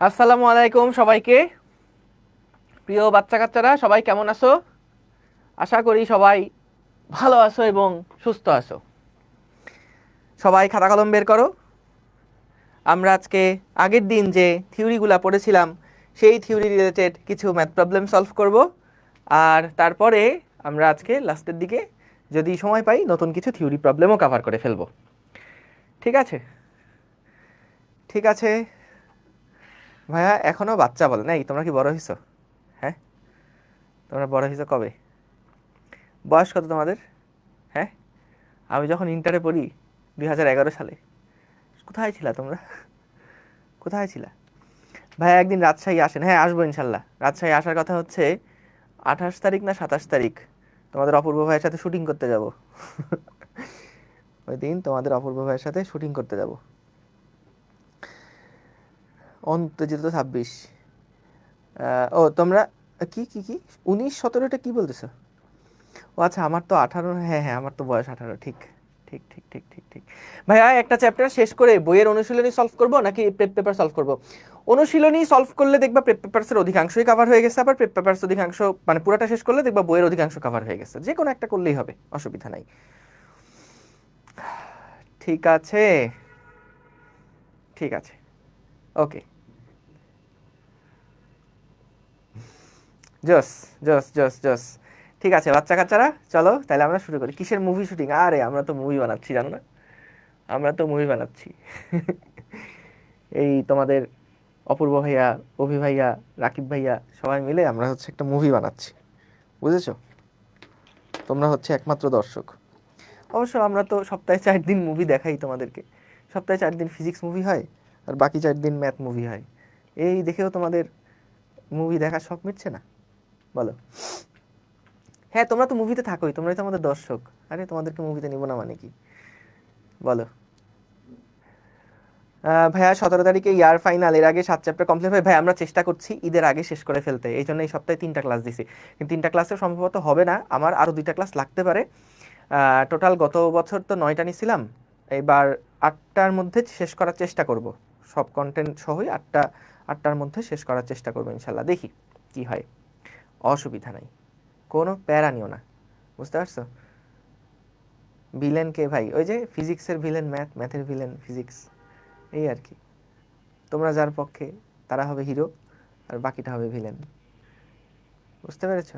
আসসালামু আলাইকুম সবাইকে। প্রিয় বাচ্চা কাচ্চারা সবাই কেমন আছো? আশা করি সবাই ভালো আছো এবং সুস্থ আছো। সবাই খাতা কলম বের করো। আমরা আজকে আগের দিন যে থিওরিগুলো পড়েছিলাম সেই থিওরি রিলেটেড কিছু ম্যাথ প্রবলেম সলভ করব, আর তারপরে আমরা আজকে লাস্টের দিকে যদি সময় পাই নতুন কিছু থিওরি প্রবলেমও কভার করে ফেলবো। ঠিক আছে? ঠিক আছে ভাইয়া, এখনো বাচ্চা বলে নাই, তোমরা কি বড় হইছো? হ্যাঁ, তোমরা বড় হইছো কবে? বয়স কত তোমাদের? হ্যাঁ, আমি যখন ইন্টারে পড়ি 2011 সালে, কোথায় ছিলা তোমরা? কোথায় ছিলা? ভাই একদিন রাজশাহী আসেন। হ্যাঁ, আসবো ইনশাল্লাহ। রাজশাহী আসার কথা হচ্ছে 28 তারিখ না 27 তারিখ, তোমাদের অপূর্ব ভাইয়ের সাথে শুটিং করতে যাব। ওই দিন তোমাদের অপূর্ব ভাইয়ের সাথে শুটিং করতে যাব। অন্তর্জিত 26। ও তোমরা কি কি কি 19 17টা কি বলতেছো? ও আচ্ছা, আমার তো 18। হ্যাঁ হ্যাঁ, আমার তো বয়স 18। ঠিক ঠিক ঠিক ঠিক ঠিক ঠিক। ভাইয়া একটা চ্যাপ্টার শেষ করে বইয়ের অনুশীলনী সলভ করব নাকি প্রেপ পেপার সলভ করব? অনুশীলনী সলভ করলে দেখবা প্রেপ পেপারসের অধিকাংশই কভার হয়ে গেছে, আবার প্রেপ পেপারস অধিকাংশ, মানে পুরাটা শেষ করলে দেখবা বইয়ের অধিকাংশ কভার হয়ে গেছে। যে কোনো একটা করলেই হবে, অসুবিধা নাই। ঠিক আছে, ঠিক আছে, ওকে। জস জস জস জস। ঠিক আছে বাচ্চা কাচ্চারা, চলো তাহলে আমরা শুরু করি। কিসের মুভি শুটিং? আরে আমরা তো মুভি বানাচ্ছি, জানো না? আমরা তো মুভি বানাচ্ছি। এই তোমাদের অপূর্ব ভাইয়া, অভি ভাইয়া, রাকিব ভাইয়া সবাই মিলে আমরা হচ্ছে একটা মুভি বানাচ্ছি, বুঝেছো? তোমরা হচ্ছে একমাত্র দর্শক। অবশ্য আমরা তো সপ্তাহে 4 দিন মুভি দেখাই তোমাদেরকে। সপ্তাহে 4 দিন ফিজিক্স মুভি হয়, আর বাকি 4 দিন ম্যাথ মুভি হয়। এই দেখেও তোমাদের মুভি দেখার শখ মিটছে না, বলো? হ্যাঁ, তোমরা তো মুভিতে থাকোই, তোমরাই তো আমাদের দর্শক। আরে তোমাদেরকে মুভিতে নিব না মানে কি, বলো? ভাইয়া 17 তারিখে ইয়ার ফাইনাল, এর আগে 7 চ্যাপ্টার কমপ্লিট হয়। ভাই আমরা চেষ্টা করছি ঈদের আগে শেষ করে ফেলতে, এই জন্য এই সপ্তাহে 3টা ক্লাস দিছি। কিন্তু 3টা ক্লাসে সম্ভবত হবে না, আমার আরও 2টা ক্লাস লাগতে পারে। টোটাল গত বছর তো 9টা নিছিলাম, এবার 8টার মধ্যে শেষ করার চেষ্টা করব। সব কন্টেন্ট সহই 8টার মধ্যে শেষ করার চেষ্টা করবো ইনশাল্লাহ। দেখি কি হয়, অসুবিধা নাই, কোনো প্যারা নিও না, বুঝতে পারছো? ভিলেন কে ভাই? ওই যে ফিজিক্সের ভিলেন ম্যাথ, ম্যাথের ভিলেন ফিজিক্স, এই আর কি। তোমরা যার পক্ষে তারা হবে হিরো, আর বাকিটা হবে ভিলেন, বুঝতে পেরেছো?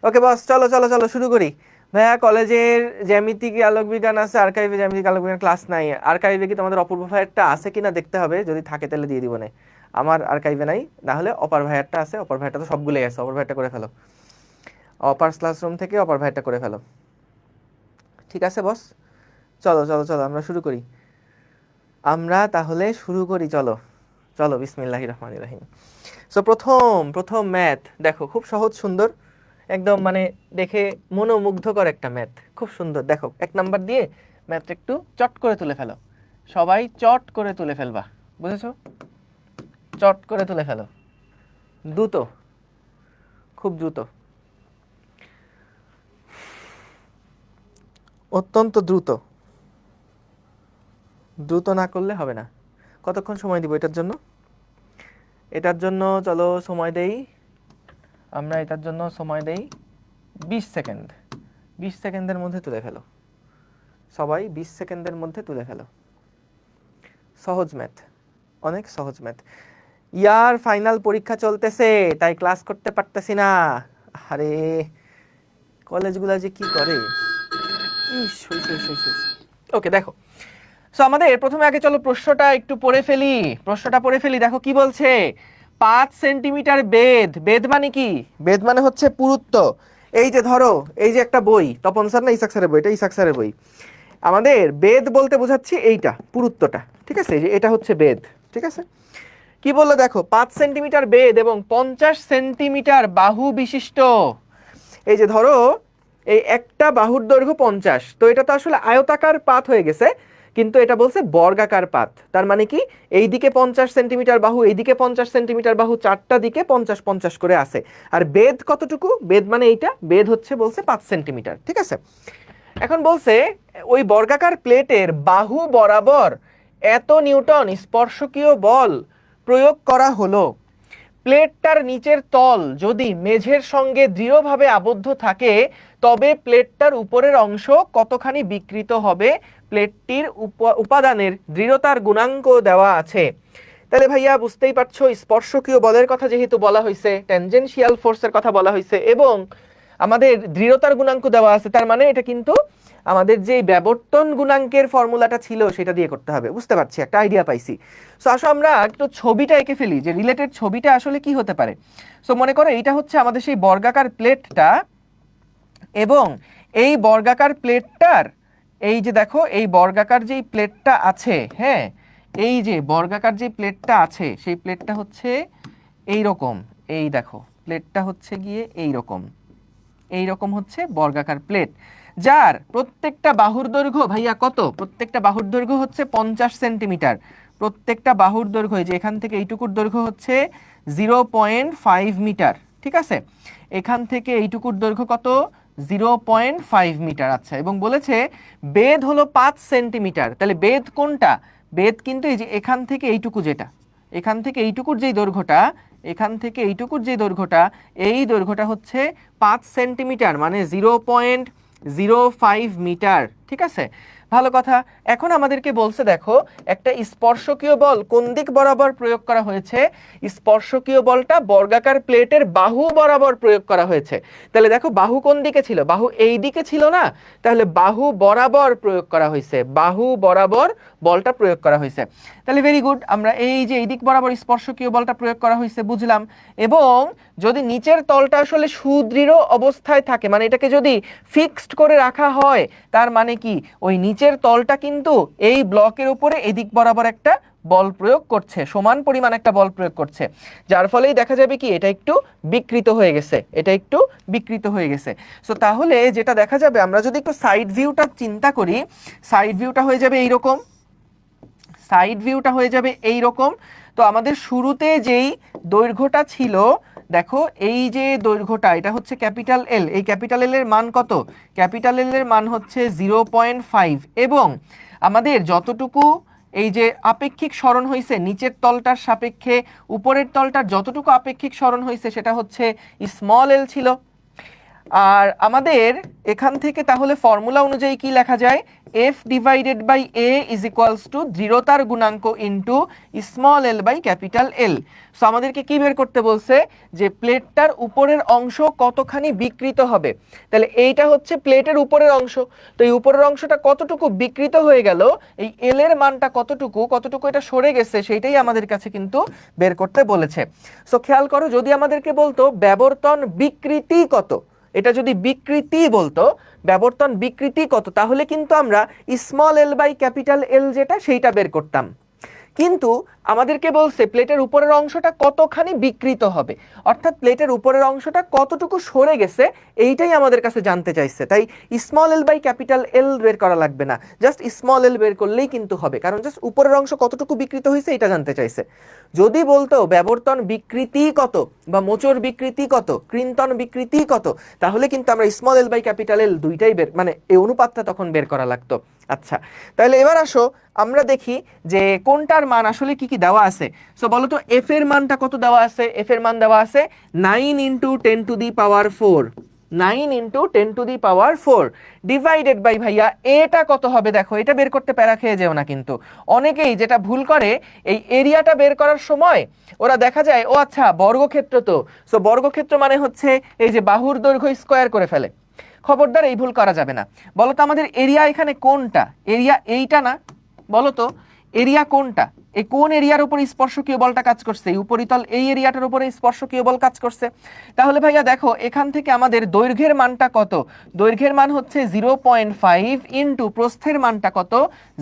ওকে বস, চলো চলো চলো শুরু করি। ভাইয়া কলেজের জ্যামিতিক আলোক বিজ্ঞান আছে, আর্কাইভে জ্যামিতিক আলোক বিজ্ঞান ক্লাস নাই। আর্কাইভে কি তোমাদের অপূর্ব ভাইয়েরটা আছে কিনা দেখতে হবে, যদি থাকে তাহলে দিয়ে দিব না। আমার আর্কাইভে নাই, না হলে অপার ভাইয়েরটা আছে। অপার ভাইয়ারটা তো সবগুলোই আছে, অপার ভাইয়ারটা করে ফেলো। অপার ক্লাসরুম থেকে অপার ভাইয়ারটা করে ফেলো। ঠিক আছে বস, চলো চলো চলো আমরা শুরু করি। আমরা তাহলে শুরু করি, চলো চলো, বিসমিল্লাহির রহমানির রহিম। সো প্রথম প্রথম ম্যাথ দেখো, খুব সহজ সুন্দর একদম, মানে দেখে মনোমুগ্ধকর একটা ম্যাথ, খুব সুন্দর। দেখো 1 নাম্বার দিয়ে ম্যাথটা একটু চট করে তুলে ফেলো, সবাই চট করে তুলে ফেলবা, বুঝেছো? চট করে তুলে ফেলো, দ্রুত, খুব দ্রুত, অত্যন্ত দ্রুত। দ্রুত না করলে হবে না। কতক্ষণ সময় দিব এটার জন্য? এটার জন্য চলো সময় দেই, আমরা এটার জন্য সময় দেই 20 সেকেন্ড। 20 সেকেন্ডের মধ্যে তুলে ফেলো, সবাই 20 সেকেন্ডের মধ্যে তুলে ফেলো। সহজ ম্যাথ, অনেক সহজ ম্যাথ। ইয়ার ফাইনাল পরীক্ষা চলতেছে, তাই ক্লাস করতে পারতেছি না। আরে কলেজগুলা যে কি করে! ইস, ওকে দেখো। সো আমাদের প্রথমে আগে চলো প্রশ্নটা একটু পড়ে ফেলি। প্রশ্নটা পড়ে ফেলি, দেখো কি বলছে। 5 সেন্টিমিটার বেদ, বেদ মানে কি? বেদ মানে হচ্ছে পুরুত্ব। এই যে ধরো, এই যে একটা বই, তপন স্যার না ইসাক স্যারের বই, এটা ইসাক স্যারের বই। আমাদের বেদ বলতে বোঝাচ্ছি এইটা, পুরুত্বটা, ঠিক আছে? এই যে এটা হচ্ছে বেদ, ঠিক আছে? কি বললো দেখো, 5 সেন্টিমিটার বেদ এবং 50 সেন্টিমিটার বাহু বিশিষ্ট। এই যে ধরো, এই একটা বাহুর দৈর্ঘ্য 50, তো এটা তো আসলে আয়তাকার পাত হয়ে গেছে, কিন্তু এটা বলছে বর্গাকার পাত। তার মানে কি, এইদিকে 50 সেন্টিমিটার বাহু, এইদিকে 50 সেন্টিমিটার বাহু, চারটা দিকে 50 50 করে আছে। আর বেদ কতটুকু? বেদ মানে এইটা, বেদ হচ্ছে বলছে 5 সেন্টিমিটার, ঠিক আছে? এখন বলছে ওই বর্গাকার প্লেটের বাহু বরাবর এত নিউটন স্পর্শকীয় বল প্রয়োগ করা হলো। প্লেটটার নিচের তল যদি মেঝের সঙ্গে দৃঢ়ভাবে আবদ্ধ থাকে তবে প্লেটটার উপরের অংশ কতখানি বিকৃত হবে, প্লেটটির উপাদানের দৃঢ়তার গুণাঙ্ক দেওয়া আছে। তাহলে ভাইয়া বুঝতেই পারছো, স্পর্শকীয় বলের কথা যেহেতু বলা হয়েছে, ট্যানজেনশিয়াল ফোর্সের কথা বলা হয়েছে এবং আমাদের দৃঢ়তার গুণাঙ্ক দেওয়া আছে, তার মানে এটা কিন্তু আমাদের যে ব্যাবর্তন গুণাঙ্কের ফর্মুলাটা ছিল সেটা দিয়ে করতে হবে। বুঝতে পারছি, একটা আইডিয়া পাইছি। সো আসো আমরা একটু ছবিটা এঁকে ফেলি যে রিলেটেড ছবিটা আসলে কি হতে পারে। সো মনে করো এইটা হচ্ছে আমাদের সেই বর্গাকার প্লেটটা এবং এই বর্গাকার প্লেটটার এই যে দেখো এই বর্গাকার যেই প্লেটটা আছে, হ্যাঁ, এই যে বর্গাকার যে প্লেটটা আছে সেই প্লেটটা হচ্ছে এই রকম। এই দেখো প্লেটটা হচ্ছে গিয়ে এই রকম, এই রকম হচ্ছে বর্গাকার প্লেট, যার প্রত্যেকটা বাহুর দৈর্ঘ্য ভাইয়া কত, প্রত্যেকটা বাহুর দৈর্ঘ্য হচ্ছে 50 সেন্টিমিটার। প্রত্যেকটা বাহুর দৈর্ঘ্য, যে এখান থেকে এইটুকুর দৈর্ঘ্য হচ্ছে 0.5 মিটার, ঠিক আছে। এখান থেকে এইটুকুর দৈর্ঘ্য কত, 0.5 মিটার। আচ্ছা, এবং বলেছে বেধ হলো 5 সেন্টিমিটার। তাহলে বেধ কোনটা, বেধ কিন্তু এই যে এখান থেকে এইটুকু, যেটা এখান থেকে এইটুকুর যেই দৈর্ঘ্যটা, এখান থেকে এইটুকুর যে দৈর্ঘ্যটা, এই দৈর্ঘ্যটা হচ্ছে 5 সেন্টিমিটার, মানে 0.05 মিটার, ঠিক আছে। ভালো কথা। এখন আমাদেরকে বলছে দেখো একটা স্পর্শকীয় বল কোন দিক বরাবর প্রয়োগ করা হয়েছে, স্পর্শকীয় বলটা বর্গাকার প্লেটের বাহু বরাবর প্রয়োগ করা হয়েছে। তাহলে দেখো বাহু কোন দিকে ছিল, বাহু এই দিকে ছিল না, তাহলে বাহু বরাবর প্রয়োগ করা হয়েছে, বাহু বরাবর বলটা প্রয়োগ করা হয়েছে। তাহলে ভেরি গুড, আমরা এই যে এই দিক বরাবর স্পর্শকীয় বলটা প্রয়োগ করা হয়েছে বুঝলাম। এবং যদি নিচের তলটা আসলে সুদৃঢ় অবস্থায় থাকে, মানে এটাকে যদি ফিক্সড করে রাখা হয়, তার মানে কি ওই নিচের তলটা কিন্তু এই ব্লকের উপরে এদিক বরাবর একটা বল প্রয়োগ করছে, সমান পরিমাণ একটা বল প্রয়োগ করছে, যার ফলেই দেখা যাবে কি এটা একটু বিকৃত হয়ে গেছে, এটা একটু বিকৃত হয়ে গেছে। সো তাহলে যেটা দেখা যাবে, আমরা যদি একটু সাইড ভিউটা চিন্তা করি, সাইড ভিউটা হয়ে যাবে এইরকম, সাইড ভিউটা হয়ে যাবে এই রকম। তো আমাদের শুরুতে যেই দৈর্ঘ্যটা ছিল, দেখো এই যে দৈর্ঘ্যটা, এটা হচ্ছে ক্যাপিটাল এল, এই ক্যাপিটাল এল এর মান কত, ক্যাপিটাল এল এর মান হচ্ছে 0.5, এবং আমাদের যতটুকু এই যে আপেক্ষিক সরণ হয়েছে নিচের তলটার সাপেক্ষে উপরের তলটার যতটুকু আপেক্ষিক সরণ হয়েছে সেটা হচ্ছে স্মল এল ছিল। আর আমাদের এখান থেকে তাহলে ফর্মুলা অনুযায়ী কি লেখা যায়, F divided by A is equals to দৃঢ়তার গুণাঙ্ক into small L by capital L. So আমাদেরকে কি বের করতে বলছে, যে প্লেটটার উপরের অংশ কতখানি বিকৃত হবে। তাহলে এইটা হচ্ছে প্লেটের উপরের অংশ, তো এই উপরের অংশটা কতটুকু বিকৃত হয়ে গেল, এই এল এর মানটা কতটুকু, কতটুকু এটা সরে গেছে, সেইটাই আমাদের কাছে কিন্তু বের করতে বলেছে। সো খেয়াল করো, যদি আমাদেরকে বলতো ব্যাবর্তন বিকৃতি কত, এটা যদি বিকৃতি বলতো, ব্যাবর্তন বিকৃতি কত, তাহলে কিন্তু আমরা small L by capital L যেটা সেইটা বের করতাম। কিন্তু আমাদেরকে বলছে প্লেটের উপরের অংশটা কতখানি বিকৃত হবে, অর্থাৎ প্লেটের উপরের অংশটা কতটুকু সরে গেছে, এইটাই আমাদের কাছে জানতে চাইছে। তাই small L by capital L বের করা লাগবে না, জাস্ট স্মল এল বের করলেই কিন্তু হবে, কারণ জাস্ট উপরের অংশ কতটুকু বিকৃত হয়েছে এটা জানতে চাইছে। যদি বলতো ব্যাবর্তন বিকৃতি কত বা মোচড় বিকৃতি কত, কৃন্তন বিকৃতি কত, তাহলে কিন্তু আমরা small L by capital L দুইটাই বের, মানে এই অনুপাতটা তখন বের করা লাগতো। আচ্ছা, তাহলে এবার আসো আমরা দেখি যে কোনটার মান আসলে কি কি দেওয়া আছে। সো বলো তো এফ এর মানটা কত দেওয়া আছে, এফ এর মান দেওয়া আছে 9 into 10 to the power 4, 9 into 10 to the power 4 divided by, ভাইয়া এটা কত হবে, দেখো এটা বের করতে প্যারা খেয়ে যেও না কিন্তু। অনেকেই যেটা ভুল করে, এই এরিয়াটা বের করার সময় ওরা দেখা যায় ও আচ্ছা বর্গক্ষেত্র, তো সো বর্গক্ষেত্র মানে হচ্ছে এই যে বাহুর দৈর্ঘ্য স্কয়ার করে ফেলে। খবরদার এই ভুল করা যাবে না। বলো তো আমাদের এরিয়া এখানে কোনটা, এরিয়া এইটা না, বলো তো এরিয়া কোনটা, এই কোন এরিয়ার উপর স্পর্শকীয় বলটা কাজ করছে, এই উপরিতল এই এরিয়াটার উপরে স্পর্শকীয় বল কাজ করছে। তাহলে ভাইয়া দেখো এখান থেকে আমাদের দৈর্ঘ্যের মানটা কত, দৈর্ঘ্যের মান হচ্ছে 0.5 ইন্টু প্রস্থের মানটা কত,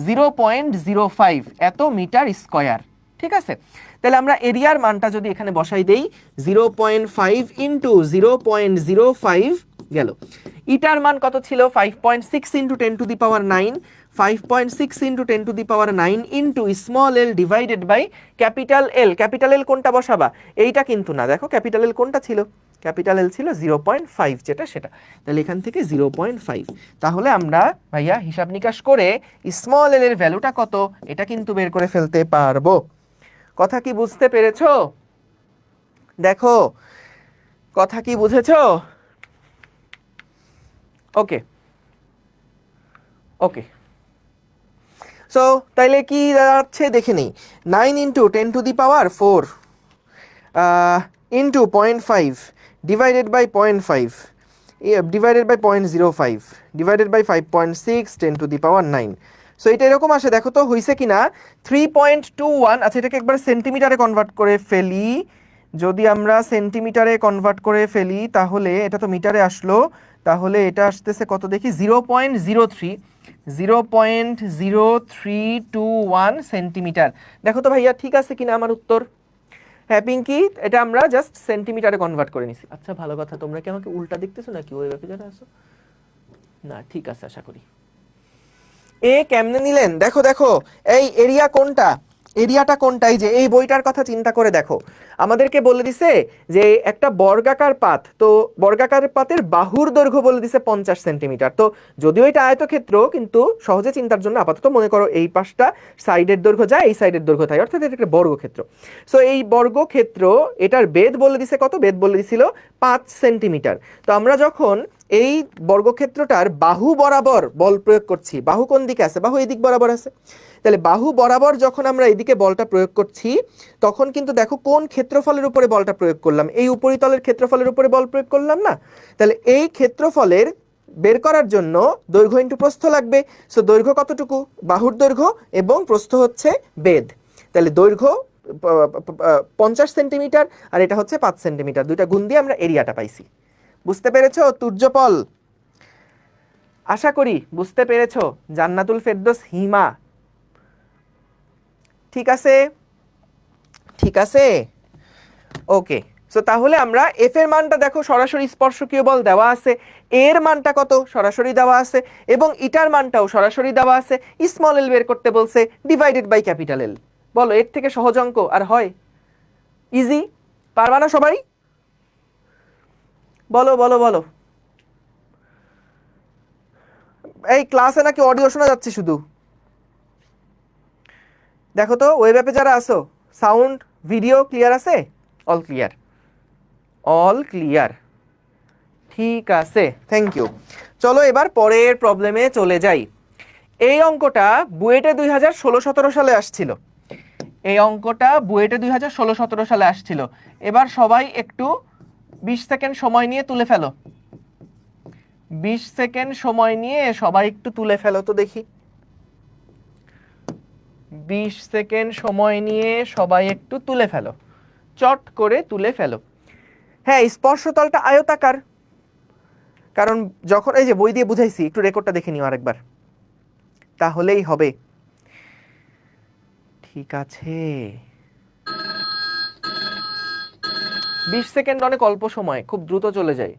0.05 এত মিটার স্কয়ার, ঠিক আছে। তাহলে আমরা এরিয়ার মানটা যদি এখানে বসাই দেই, 0.5 ইন্টু 0.05 গেল। ইটার মান কত ছিল, 5.6 into 10 to the power 9, 5.6 into 10 to the power 9 into small L divided by capital L. Capital L কোনটা বসাবা, এইটা কিন্তু না, দেখো ক্যাপিটাল এল কোনটা ছিল, ক্যাপিটাল এল ছিল 0.5 যেটা সেটা, তাহলে এখান থেকে 0.5। তাহলে আমরা ভাইয়া হিসাব নিকাশ করে স্মল এল এর ভ্যালুটা কত এটা কিন্তু বের করে ফেলতে পারবো। কথা কি বুঝতে পেরেছো? দেখো কথা কি বুঝেছো? ওকে ওকে, সো তাইলে কি দাঁড়াচ্ছে দেখে নিই। 9 into 10⁴ into 0.5 divided by 0.5 divided by 0.05 divided by 5.6 10⁹ 9। So এটা এরকম আসে, দেখো তো হয়েছে কিনা। 3.21, আচ্ছা এটাকে একবার সেন্টিমিটারে কনভার্ট করে ফেলি। যদি আমরা সেন্টিমিটারে কনভার্ট করে ফেলি তাহলে এটা তো মিটারে আসলো, তাহলে এটা আসতেছে কত দেখি, 0.03 সেন্টিমিটার। দেখো তো ভাইয়া ঠিক আছে কিনা আমার উত্তর? হ্যাঁ পিঙ্কি, এটা আমরা জাস্ট সেন্টিমিটারে কনভার্ট করে নিছি। আচ্ছা ভালো কথা, তোমরা কি আমাকে উল্টা দেখতেছো নাকি ওই ব্যাপারে যারা আছো? না ঠিক আছে, আশা করি। এ কেমনে নিলেন? দেখো দেখো, এই এরিয়া কোনটা, এরিয়াটা কোনটা, এই যে এই বইটার কথা চিন্তা করে দেখো। আমাদেরকে বলে দিছে যে একটা বর্গাকার পাত, তো বর্গাকার পাতের বাহুর দৈর্ঘ্য বলে দিছে 50 সেন্টিমিটার। তো যদিও এটা আয়তক্ষেত্র, কিন্তু সহজে চিন্তার জন্য আপাতত মনে করো এই পাশটা সাইডের দৈর্ঘ্য যায়, এই সাইডের দৈর্ঘ্য তাই, অর্থাৎ এটা একটা বর্গক্ষেত্র। সো এই বর্গক্ষেত্র, এটার বেদ বলে দিছে কত, বেদ বলে দিছিল 5 সেন্টিমিটার। তো আমরা যখন এই বর্গক্ষেত্রটার বাহু বরাবর বল প্রয়োগ করছি, বাহু কোন দিকে আছে, বাহু এই দিক বরাবর আছে, তাহলে বাহু বরাবর যখন আমরা এদিকে বলটা প্রয়োগ করছি, তখন কিন্তু দেখো কোন ক্ষেত্রফলের উপরে বলটা প্রয়োগ করলাম, এই উপরিতলের ক্ষেত্রফলের উপরে বল প্রয়োগ করলাম না। তাহলে এই ক্ষেত্রফলের বের করার জন্য দৈর্ঘ্য ইন্টু প্রস্থ লাগবে। সো দৈর্ঘ্য কতটুকু, বাহুর দৈর্ঘ্য, এবং প্রস্থ হচ্ছে বেদ। তাহলে দৈর্ঘ্য 50 সেন্টিমিটার আর এটা হচ্ছে 5 সেন্টিমিটার, দুইটা গুণ দিয়ে আমরা এরিয়াটা পাইছি। বুঝতে পেরেছো তুর্যপল? আশা করি বুঝতে পেরেছো। জান্নাতুল ফেরদৌস হিমা, ঠিক আছে ঠিক আছে, ওকে। সো তাহলে আমরা এফ এর মানটা দেখো সরাসরি স্পর্শকীয় বল দেওয়া আছে, এর মানটা কত সরাসরি দেওয়া আছে, এবং ইটার মানটাও সরাসরি দেওয়া আছে। স্মল এল বের করতে বলছে, ডিভাইডেড বাই ক্যাপিটাল এল। বলো এর থেকে সহজ অঙ্ক আর হয়? ইজি, পারবা না সবাই? বলো বলো বলো। এই ক্লাসে নাকি অডিও শোনা যাচ্ছে শুধু? দেখো তো ওয়েব অ্যাপে যারা আসো, সাউন্ড ভিডিও ক্লিয়ার আছে? অল ক্লিয়ার, অল ক্লিয়ার, ঠিক আছে, থ্যাংক ইউ। চলো এবার পরের প্রবলেমে চলে যাই। এই অঙ্কটা বুয়েটে 2016-17 সালে আসছিল, এই অঙ্কটা বুয়েটে 2016-17 সালে আসছিল। এবার সবাই একটু 20 সেকেন্ড সময় নিয়ে তুলে ফেলো, 20 সেকেন্ড সময় নিয়ে সবাই একটু তুলে ফেলো তো দেখি। 20 সেকেন্ড সময় নিয়ে সবাই একটু তুলে ফেলো, চট করে তুলে ফেলো। হ্যাঁ স্পর্শতলটা আয়তাকার, কারণ যখন এই যে বই দিয়ে বুঝাইছি, একটু রেকর্ডটা দেখে নিও আরেকবার, তাহলেই হবে। ঠিক আছে, 20 সেকেন্ড অনেক অল্প সময়, খুব দ্রুত চলে যায়।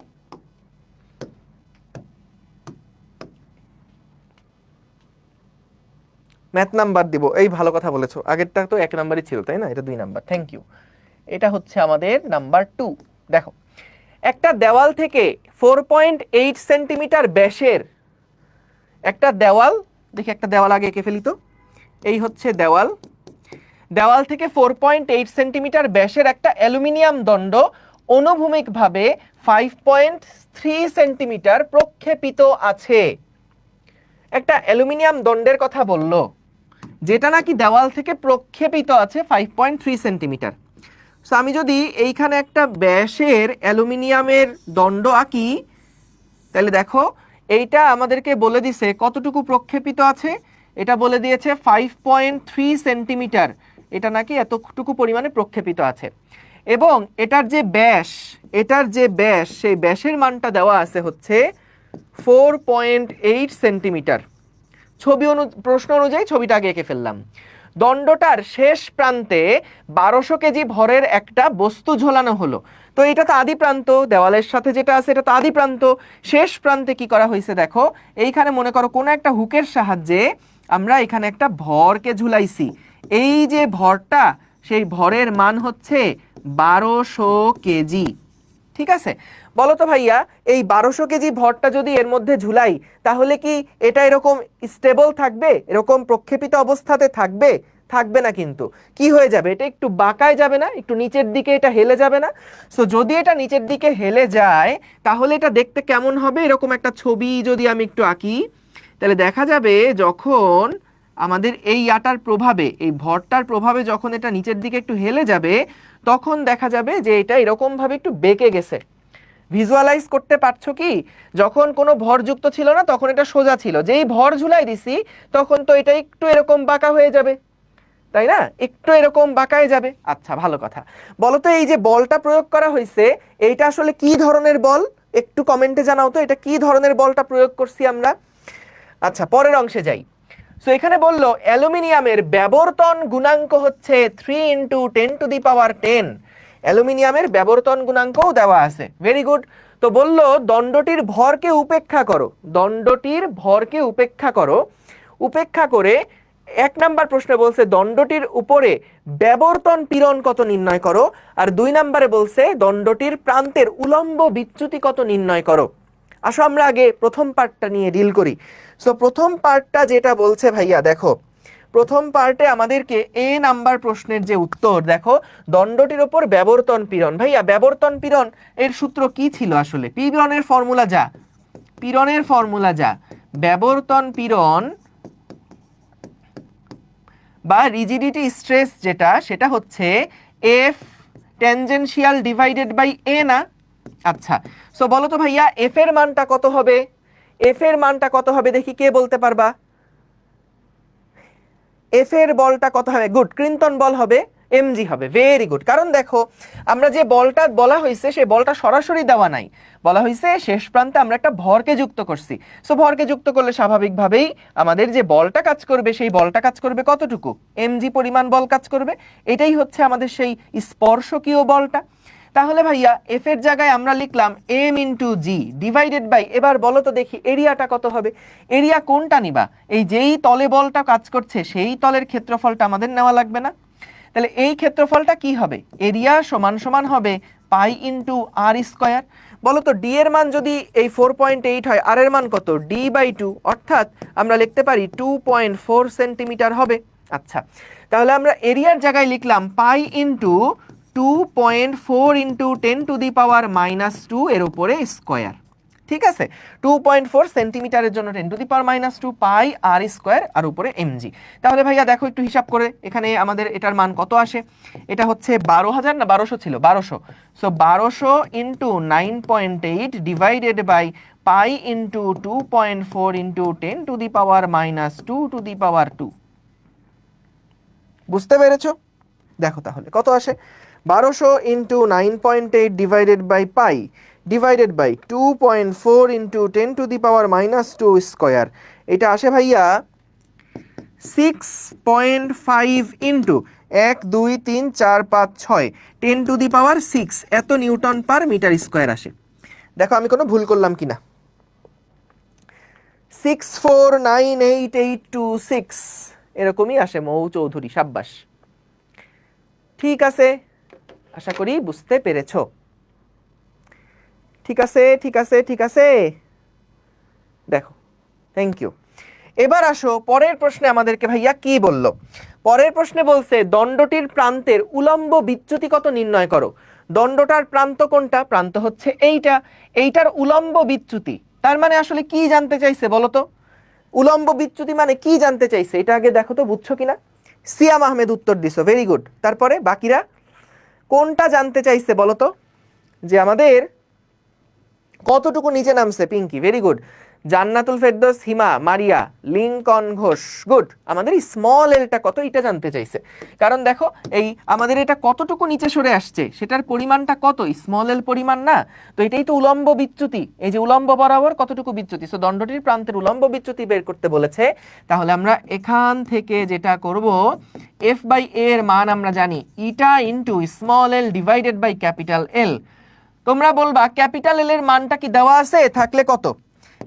ম্যাথ নাম্বার দিব, এই ভালো কথা বলেছো, আগেরটা তো 1 নাম্বারই ছিল তাই না, এটা 2 নাম্বার, থ্যাংক ইউ। এটা হচ্ছে আমাদের নাম্বার 2। দেখো একটা দেওয়াল থেকে 4.8 সেন্টিমিটার ব্যাসের একটা দেওয়াল, দেখি একটা দেওয়াল আগে এঁকে ফেলি তো। এই হচ্ছে দেওয়াল, দেওয়াল থেকে 4.8 সেন্টিমিটার ব্যাসের একটা অ্যালুমিনিয়াম দণ্ড অনুভূমিকভাবে 5.3 সেন্টিমিটার প্রক্ষেপিত আছে। একটা অ্যালুমিনিয়াম দণ্ডের কথা বললো, যেটা নাকি দেওয়াল থেকে প্রক্ষেপিত আছে 5.3 সেন্টিমিটার। সো আমি যদি এইখানে একটা ব্যাসের অ্যালুমিনিয়ামের দণ্ড আঁকি, তাহলে দেখো এইটা আমাদেরকে বলে দিছে কতটুকু প্রক্ষেপিত আছে, এটা বলে দিয়েছে 5.3 সেন্টিমিটার, এটা নাকি এতটুকু পরিমাণে প্রক্ষেপিত আছে। এবং এটার যে ব্যাস, এটার যে ব্যাস, সেই ব্যাসের মানটা দেওয়া আছে হচ্ছে 4.8 সেন্টিমিটার। ছবি প্রশ্ন অনুযায়ী ছবিটা আগে এঁকে ফেললাম। দণ্ডটার শেষ প্রান্তে 1200 কেজি ভরের একটা বস্তু ঝোলানো হলো। তো এটা তো আদি প্রান্ত, দেওয়ালের সাথে যেটা আছে এটা তো আদি প্রান্ত। শেষ প্রান্তে কি করা হয়েছে দেখো, এইখানে মনে করো কোনো একটা হুকের সাহায্যে আমরা এখানে একটা ভরকে ঝুলাইছি। এই যে ভরটা, সেই ভরের মান হচ্ছে 1200 কেজি। ঠিক আছে, বলো তো ভাইয়া এই 1200 কেজি ভরটা যদি এর মধ্যে ঝুলাই, তাহলে কি এটা এরকম স্টেবল থাকবে, এরকম প্রক্ষেপিত অবস্থাতে থাকবে? থাকবে না, কিন্তু কি হয়ে যাবে, এটা একটু বাঁকায় যাবে না, একটু নিচের দিকে এটা হেলে যাবে না? সো যদি এটা নিচের দিকে হেলে যায় তাহলে এটা দেখতে কেমন হবে, এরকম একটা ছবি যদি আমি একটু আঁকি, তাহলে দেখা যাবে যখন আমাদের এই ইয়াটার প্রভাবে, এই ভরটার প্রভাবে যখন এটা নিচের দিকে একটু হেলে যাবে, তখন দেখা যাবে যে এটা এরকম ভাবে একটু বেঁকে গেছে। ভিজুয়ালাইজ করতে পারছো কি? যখন কোনো ভরযুক্ত ছিল না তখন এটা সোজা ছিল, যেই ভর ঝুলাই দিছি তখন তো এটা একটু এরকম বাঁকা হয়ে যাবে, তাই না? একটু এরকম বাঁকায় যাবে। আচ্ছা, ভালো কথা। বলো তো, এই যে বলটা প্রয়োগ করা হয়েছে এইটা আসলে কি ধরনের বল? একটু কমেন্টে জানাও তো, এটা কি ধরনের বলটা প্রয়োগ করছি আমরা। আচ্ছা, পরের অংশে যাই। সো এখানে বললো অ্যালুমিনিয়ামের ব্যবর্তন গুণাঙ্ক হচ্ছে 3 × 10⁻10। অ্যালুমিনিয়ামের ব্যবর্তন গুণাঙ্কও দেওয়া আছে, ভেরি গুড। তো বললো দণ্ডটির ভরকে উপেক্ষা করো, দণ্ডটির ভরকে উপেক্ষা করো, উপেক্ষা করে 1 নাম্বার প্রশ্নে বলছে দণ্ডটির উপরে ব্যবর্তন পীড়ন কত নির্ণয় করো, আর 2 নাম্বারে বলছে দণ্ডটির প্রান্তের উলম্ব বিচ্যুতি কত নির্ণয় করো। আসো আমরা আগে প্রথম পার্টটা নিয়ে ডিল করি। সো প্রথম পার্টটা যেটা বলছে ভাইয়া, দেখো প্রথম পার্টে আমাদেরকে এ নাম্বার প্রশ্নের যে উত্তর, দেখো দণ্ডটির উপর ব্যবর্তন পীড়ন। ভাইয়া ব্যবর্তন পীড়ন এর সূত্র কি ছিল আসলে? পীড়নের ফর্মুলা যা, পীড়নের ফর্মুলা যা, ব্যবর্তন পীড়ন বা রিজিডিটি স্ট্রেস যেটা, সেটা হচ্ছে এফ ট্যানজেনশিয়াল ডিভাইডেড বাই এ না? আচ্ছা, সো বলো তো ভাইয়া এফ এর মানটা কত হবে? এফ এর মানটা কত হবে দেখি, কে বলতে পারবা? এফ এর বলটা কত হবে? গুড, ক্রিন্তন বল হবে, এমজি হবে, ভেরি গুড। কারণ দেখো আমরা যে বলটা বলা হয়েছে সেই বলটা সরাসরি দেওয়া নাই, বলা হয়েছে শেষ প্রান্তে আমরা একটা ভরকে যুক্ত করছি। সো ভরকে যুক্ত করলে স্বাভাবিকভাবেই আমাদের যে বলটা কাজ করবে সেই বলটা কাজ করবে কতটুকু? এমজি পরিমাণ বল কাজ করবে। এটাই হচ্ছে আমাদের সেই স্পর্শকীয় বলটা। তাহলে ভাইয়া এফ এর জায়গায় আমরা লিখলাম M into G divided by, এবার বলো তো দেখি এরিয়াটা কত হবে? এরিয়া কোনটা নিবা? এই যেই তলে বলটা কাজ করছে সেই তলের ক্ষেত্রফলটা আমাদের নেওয়া লাগবে না? তাহলে এই ক্ষেত্রফলটা কি হবে? এরিয়া সমান সমান হবে পাই ইন্টু আর স্কোয়ার। বলো তো ডি এর মান যদি এই 4.8 হয়, আর এর মান কত? d/2, অর্থাৎ আমরা লিখতে পারি 2.4 সেন্টিমিটার হবে। আচ্ছা, তাহলে আমরা এরিয়ার জায়গায় লিখলাম পাই ইন্টু 2.4 ইন্টু 10⁻⁻2 এর উপরে স্কোয়ার। ঠিক আছে, 2.4 সেন্টিমিটারের জন্য 10⁻2 পাই আর স্কোয়ার আর উপরে এমজি। তাহলে ভাইয়া দেখো একটু হিসাব করে এখানে আমাদের এটার মান কত আসে। এটা হচ্ছে 12,000 না 1200 ছিল? 1200। So 1200 into 9.8 divided by pi into 2.4 into 10⁻2 বুঝতে পেরেছো? দেখো তাহলে কত আসে, 1200 into 9.8 divided by pi divided by 2.4 into 10⁻2 square. এটা আসে ভাইয়া 6.5 ইন্টু 1 2 3 4 5 6 10⁶ এত নিউটন পার মিটার স্কোয়ার আসে। দেখো আমি কোনো ভুল করলাম কিনা। 6498826 এরকমই আসে মৌ চৌধুরী, সাব্বাস। ঠিক আছে, আশা করি বুঝতে পেরেছো। ঠিক আছে ঠিক আছে ঠিক আছে, দেখো থ্যাংক ইউ। এবার আসো পরের প্রশ্নে আমাদেরকে ভাইয়া কি বললো। পরের প্রশ্নে বলছে দণ্ডটির প্রান্তের উলম্ব বিচ্যুতি কত নির্ণয় করো। দণ্ডটার প্রান্ত কোনটা? প্রান্ত হচ্ছে এইটা, এইটার উলম্ব বিচ্যুতি। তার মানে আসলে কি জানতে চাইছে বলো তো? উলম্ব বিচ্যুতি মানে কি জানতে চাইছে এটা আগে দেখো তো, বুঝছো কিনা? সিয়াম আহমেদ উত্তর দিছো, ভেরি গুড। তারপরে বাকিরা কোনটা জানতে চাইছে বলো তো? যে আমাদের কতটুকু নিচে নামছে? Pinky, very good. Jannatul Ferdous, Hima, Maria, Lincoln Ghosh, good. আমাদের স্মল এলটা কত এটা জানতে চাইছে, কারণ দেখো এই আমাদের এটা কতটুকু নিচে সরে আসছে সেটার পরিমাণটা কত, স্মল এল পরিমাণ না? তো এটাই তো উলম্ব বিচ্যুতি, এই যে উলম্ব বরাবর কতটুকু বিচ্যুতি। সো দণ্ডটির প্রান্তের উলম্ব বিচ্যুতি বের করতে বলেছে। তাহলে আমরা এখান থেকে যেটা করব, এফ বাই এ এর মান আমরা জানি ইটা into small L divided by capital L. তোমরা বলবা ক্যাপিটাল এল এর মানটা কি দেওয়া আছে? থাকলে কত?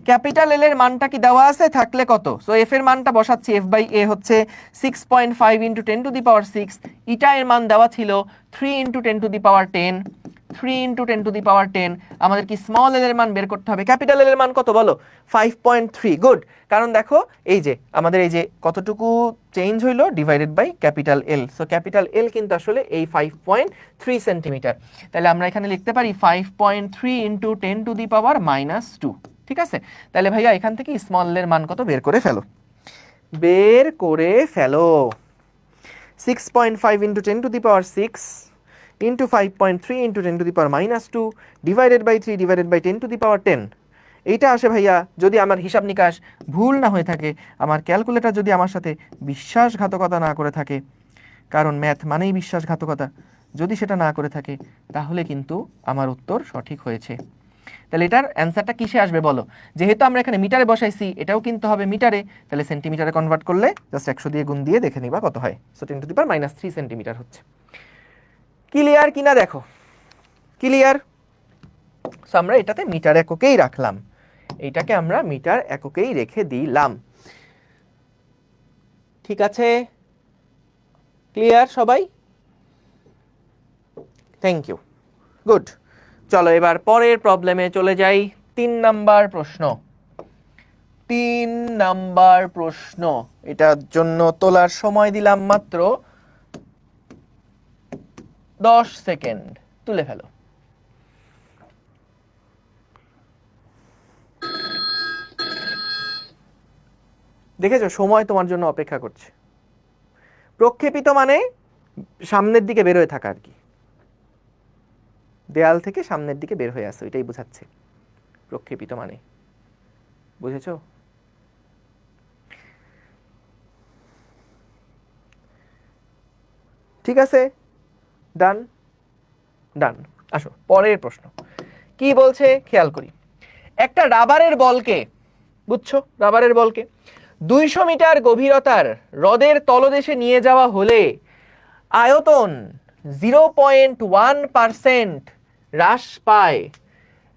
ক্যাপিটাল এল এর মানটা কি দেওয়া আছে? থাকলে কত? সো এফ এর মানটা বসাচ্ছি, এফ বাই এ হচ্ছে 6.5 ইন্টু 10⁶। ইটা এর মান দেওয়া ছিল 3 ইন্টু 10⁻10, 3 ইন্টু 10⁻10। আমাদের কি স্মল এল এর মান বের করতে হবে। ক্যাপিটাল এল এর মান কত বলো? 5.3। গুড, কারণ দেখো এই যে আমাদের এই যে কতটুকু চেঞ্জ হইলো divided by capital L. So capital L কিন্তু আসলে এই 5.3 সেন্টিমিটার। তাহলে আমরা এখানে লিখতে পারি 5.3 ইন্টু 10⁻²। ঠিক আছে, তাহলে ভাইয়া এখান থেকে স্মল এল এর মান কত বের করে ফেলো, বের করে ফেলো। 6.5 into 10⁻6 into 5.3 into 10⁻² divided by 3 divided by 10⁻10। এইটা আসে ভাইয়া, যদি আমার হিসাব নিকাশ ভুল না হয়ে থাকে, আমার ক্যালকুলেটর যদি আমার সাথে বিশ্বাসঘাতকতা না করে থাকে, কারণ ম্যাথ মানেই বিশ্বাসঘাতকতা, যদি সেটা না করে থাকে তাহলে কিন্তু আমার উত্তর সঠিক হয়েছে। তাহলে এটার অ্যান্সারটা কিসে আসবে বলো? যেহেতু আমরা এখানে মিটারে বসাইছি, এটাও কিন্তু হবে মিটারে, তাহলে সেন্টিমিটারে কনভার্ট করলে জাস্ট 100 দিয়ে গুণ দিয়ে দেখে নিবা কত হয়। সো 10⁻³ সেন্টিমিটার হচ্ছে। ক্লিয়ার কিনা দেখো, ক্লিয়ার? সো আমরা এটাতে মিটার এককেই রাখলাম, এইটাকে আমরা মিটার এককেই রেখে দিলাম। ঠিক আছে, ক্লিয়ার সবাই? Thank you, good. চলো এবার পরের প্রবলেমে চলে যাই। 3 নাম্বার প্রশ্ন। 3 নাম্বার প্রশ্ন, এটার জন্য তোলার সময় দিলাম মাত্র 10 সেকেন্ড। তুলে ফেলো। দেখেছো, সময় তোমার জন্য অপেক্ষা করছে। প্রক্ষেপিত মানে সামনের দিকে বের হয়ে থাকা আর কি, দেয়াল থেকে সামনের দিকে বের হয়ে আসো, এটাই বোঝাচ্ছে প্রক্ষেপিত মানে। বুঝেছো? ঠিক আছে, ডান ডান। আসো পরের প্রশ্ন কি বলছে খেয়াল করি। একটা রাবারের বলকে, বুঝছো, রাবারের বলকে 200 মিটার গভীরতার হ্রদের তলদেশে নিয়ে যাওয়া হলে আয়তন 0.1% হ্রাস পায়।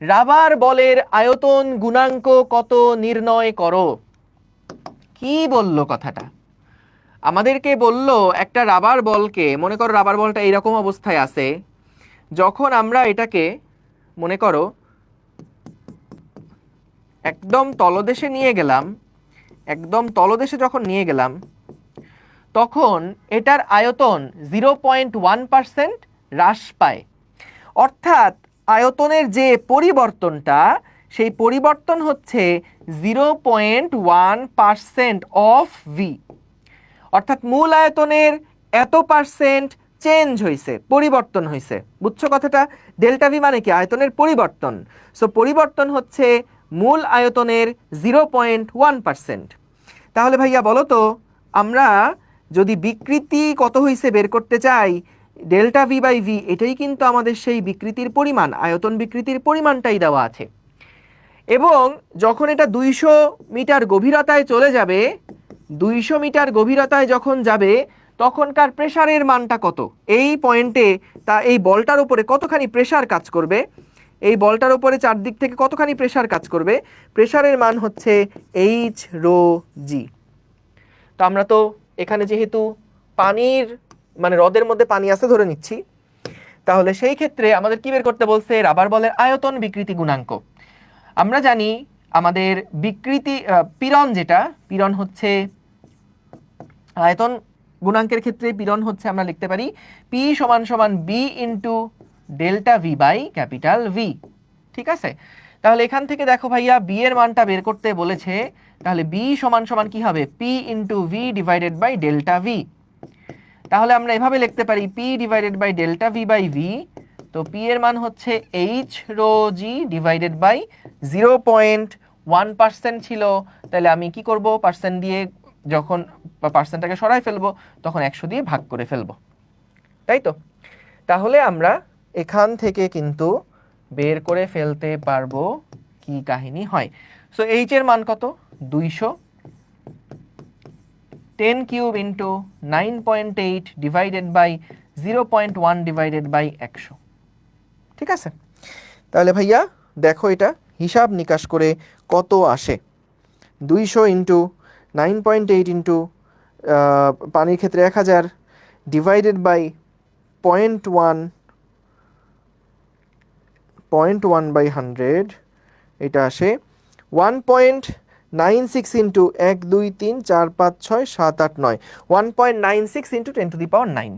রাবার বলের আয়তন গুণাঙ্ক কত নির্ণয় করো। কি বললো কথাটা? আমাদেরকে বলল একটা রাবার বলকে, মনে করো রাবার বলটা এইরকম অবস্থায় আছে, যখন আমরা এটাকে মনে করো একদম তলদেশে নিয়ে গেলাম, একদম তলদেশে যখন নিয়ে গেলাম, তখন এটার আয়তন 0.1% হ্রাস পায়। অর্থাৎ আয়তনের যে পরিবর্তনটা, সেই পরিবর্তন হচ্ছে 0.1% অফ ভি। অর্থাৎ মূল আয়তনের এত পার্সেন্ট চেঞ্জ হয়েছে, পরিবর্তন হয়েছে। বুঝছো কথাটা? ডেল্টা ভি মানে কি? আয়তনের পরিবর্তন। সো পরিবর্তন হচ্ছে মূল আয়তনের 0.1%। তাহলে ভাইয়া বলো তো, আমরা যদি বিকৃতি কত হয়েছে বের করতে চাই, ডেল্টা ভি বাই ভি, এটাই কিন্তু আমাদের সেই বিকৃতির পরিমাণ, আয়তন বিকৃতির পরিমাণটাই দেওয়া আছে। এবং যখন এটা 200 মিটার গভীরতায় চলে যাবে, 200 মিটার গভীরতায় যখন যাবে, তখনকার প্রেসারের মানটা কত? এই পয়েন্টে তা এই বলটার উপরে কতখানি প্রেসার কাজ করবে, এই বলটার উপরে চারদিক থেকে কতখানি প্রেসার কাজ করবে, প্রেসারের মান হচ্ছে এইচ রো জি। তো আমরা তো এখানে যেহেতু পানির মানে হ্রদের মধ্যে পানি আছে ধরে নিচ্ছি, তাহলে সেই ক্ষেত্রে আমাদের কি বের করতে বলছে? রাবার বলের আয়তন বিকৃতি গুণাঙ্ক। আমরা জানি আমাদের বিকৃতি পীড়ন, যেটা পীড়ন হচ্ছে আয়তন গুণাঙ্কের ক্ষেত্রে পীড়ন হচ্ছে, আমরা লিখতে পারি পি সমান সমান B into delta V by capital V. ঠিক আছে, তাহলে এখান থেকে দেখো ভাইয়া বি এর মানটা বের করতে বলেছে, তাহলে বি সমান সমান কি হবে? P into V divided by delta V. তাহলে আমরা এভাবে লিখতে পারি P divided by delta V by V. তো পি এর মান হচ্ছে H rho G divided by 0.1% ছিল। তাহলে আমি কি করব? পার্সেন্ট দিয়ে যখন পার্সেন্টটাকে সরাই ফেলবো, তখন 100 দিয়ে ভাগ করে ফেলবো, তাই তো? তাহলে আমরা এখান থেকে কিন্তু বের করে ফেলতে পারবো কি কাহিনী হয়। সো এইচ এর মান কত? 200, 10 cube into 9.8 divided by 0.1 divided by 100। ঠিক আছে, তাহলে ভাইয়া দেখো এটা হিসাব নিকাশ করে কত আসে। 200 ইন্টু 9.8 ইন্টু পানির ক্ষেত্রে 1000 ডিভাইডেড বাই 0.1 0.1/100 এটা আসে 1.96 into 1 2 3 4 5 6 7 8 9 1.96 into 10⁹9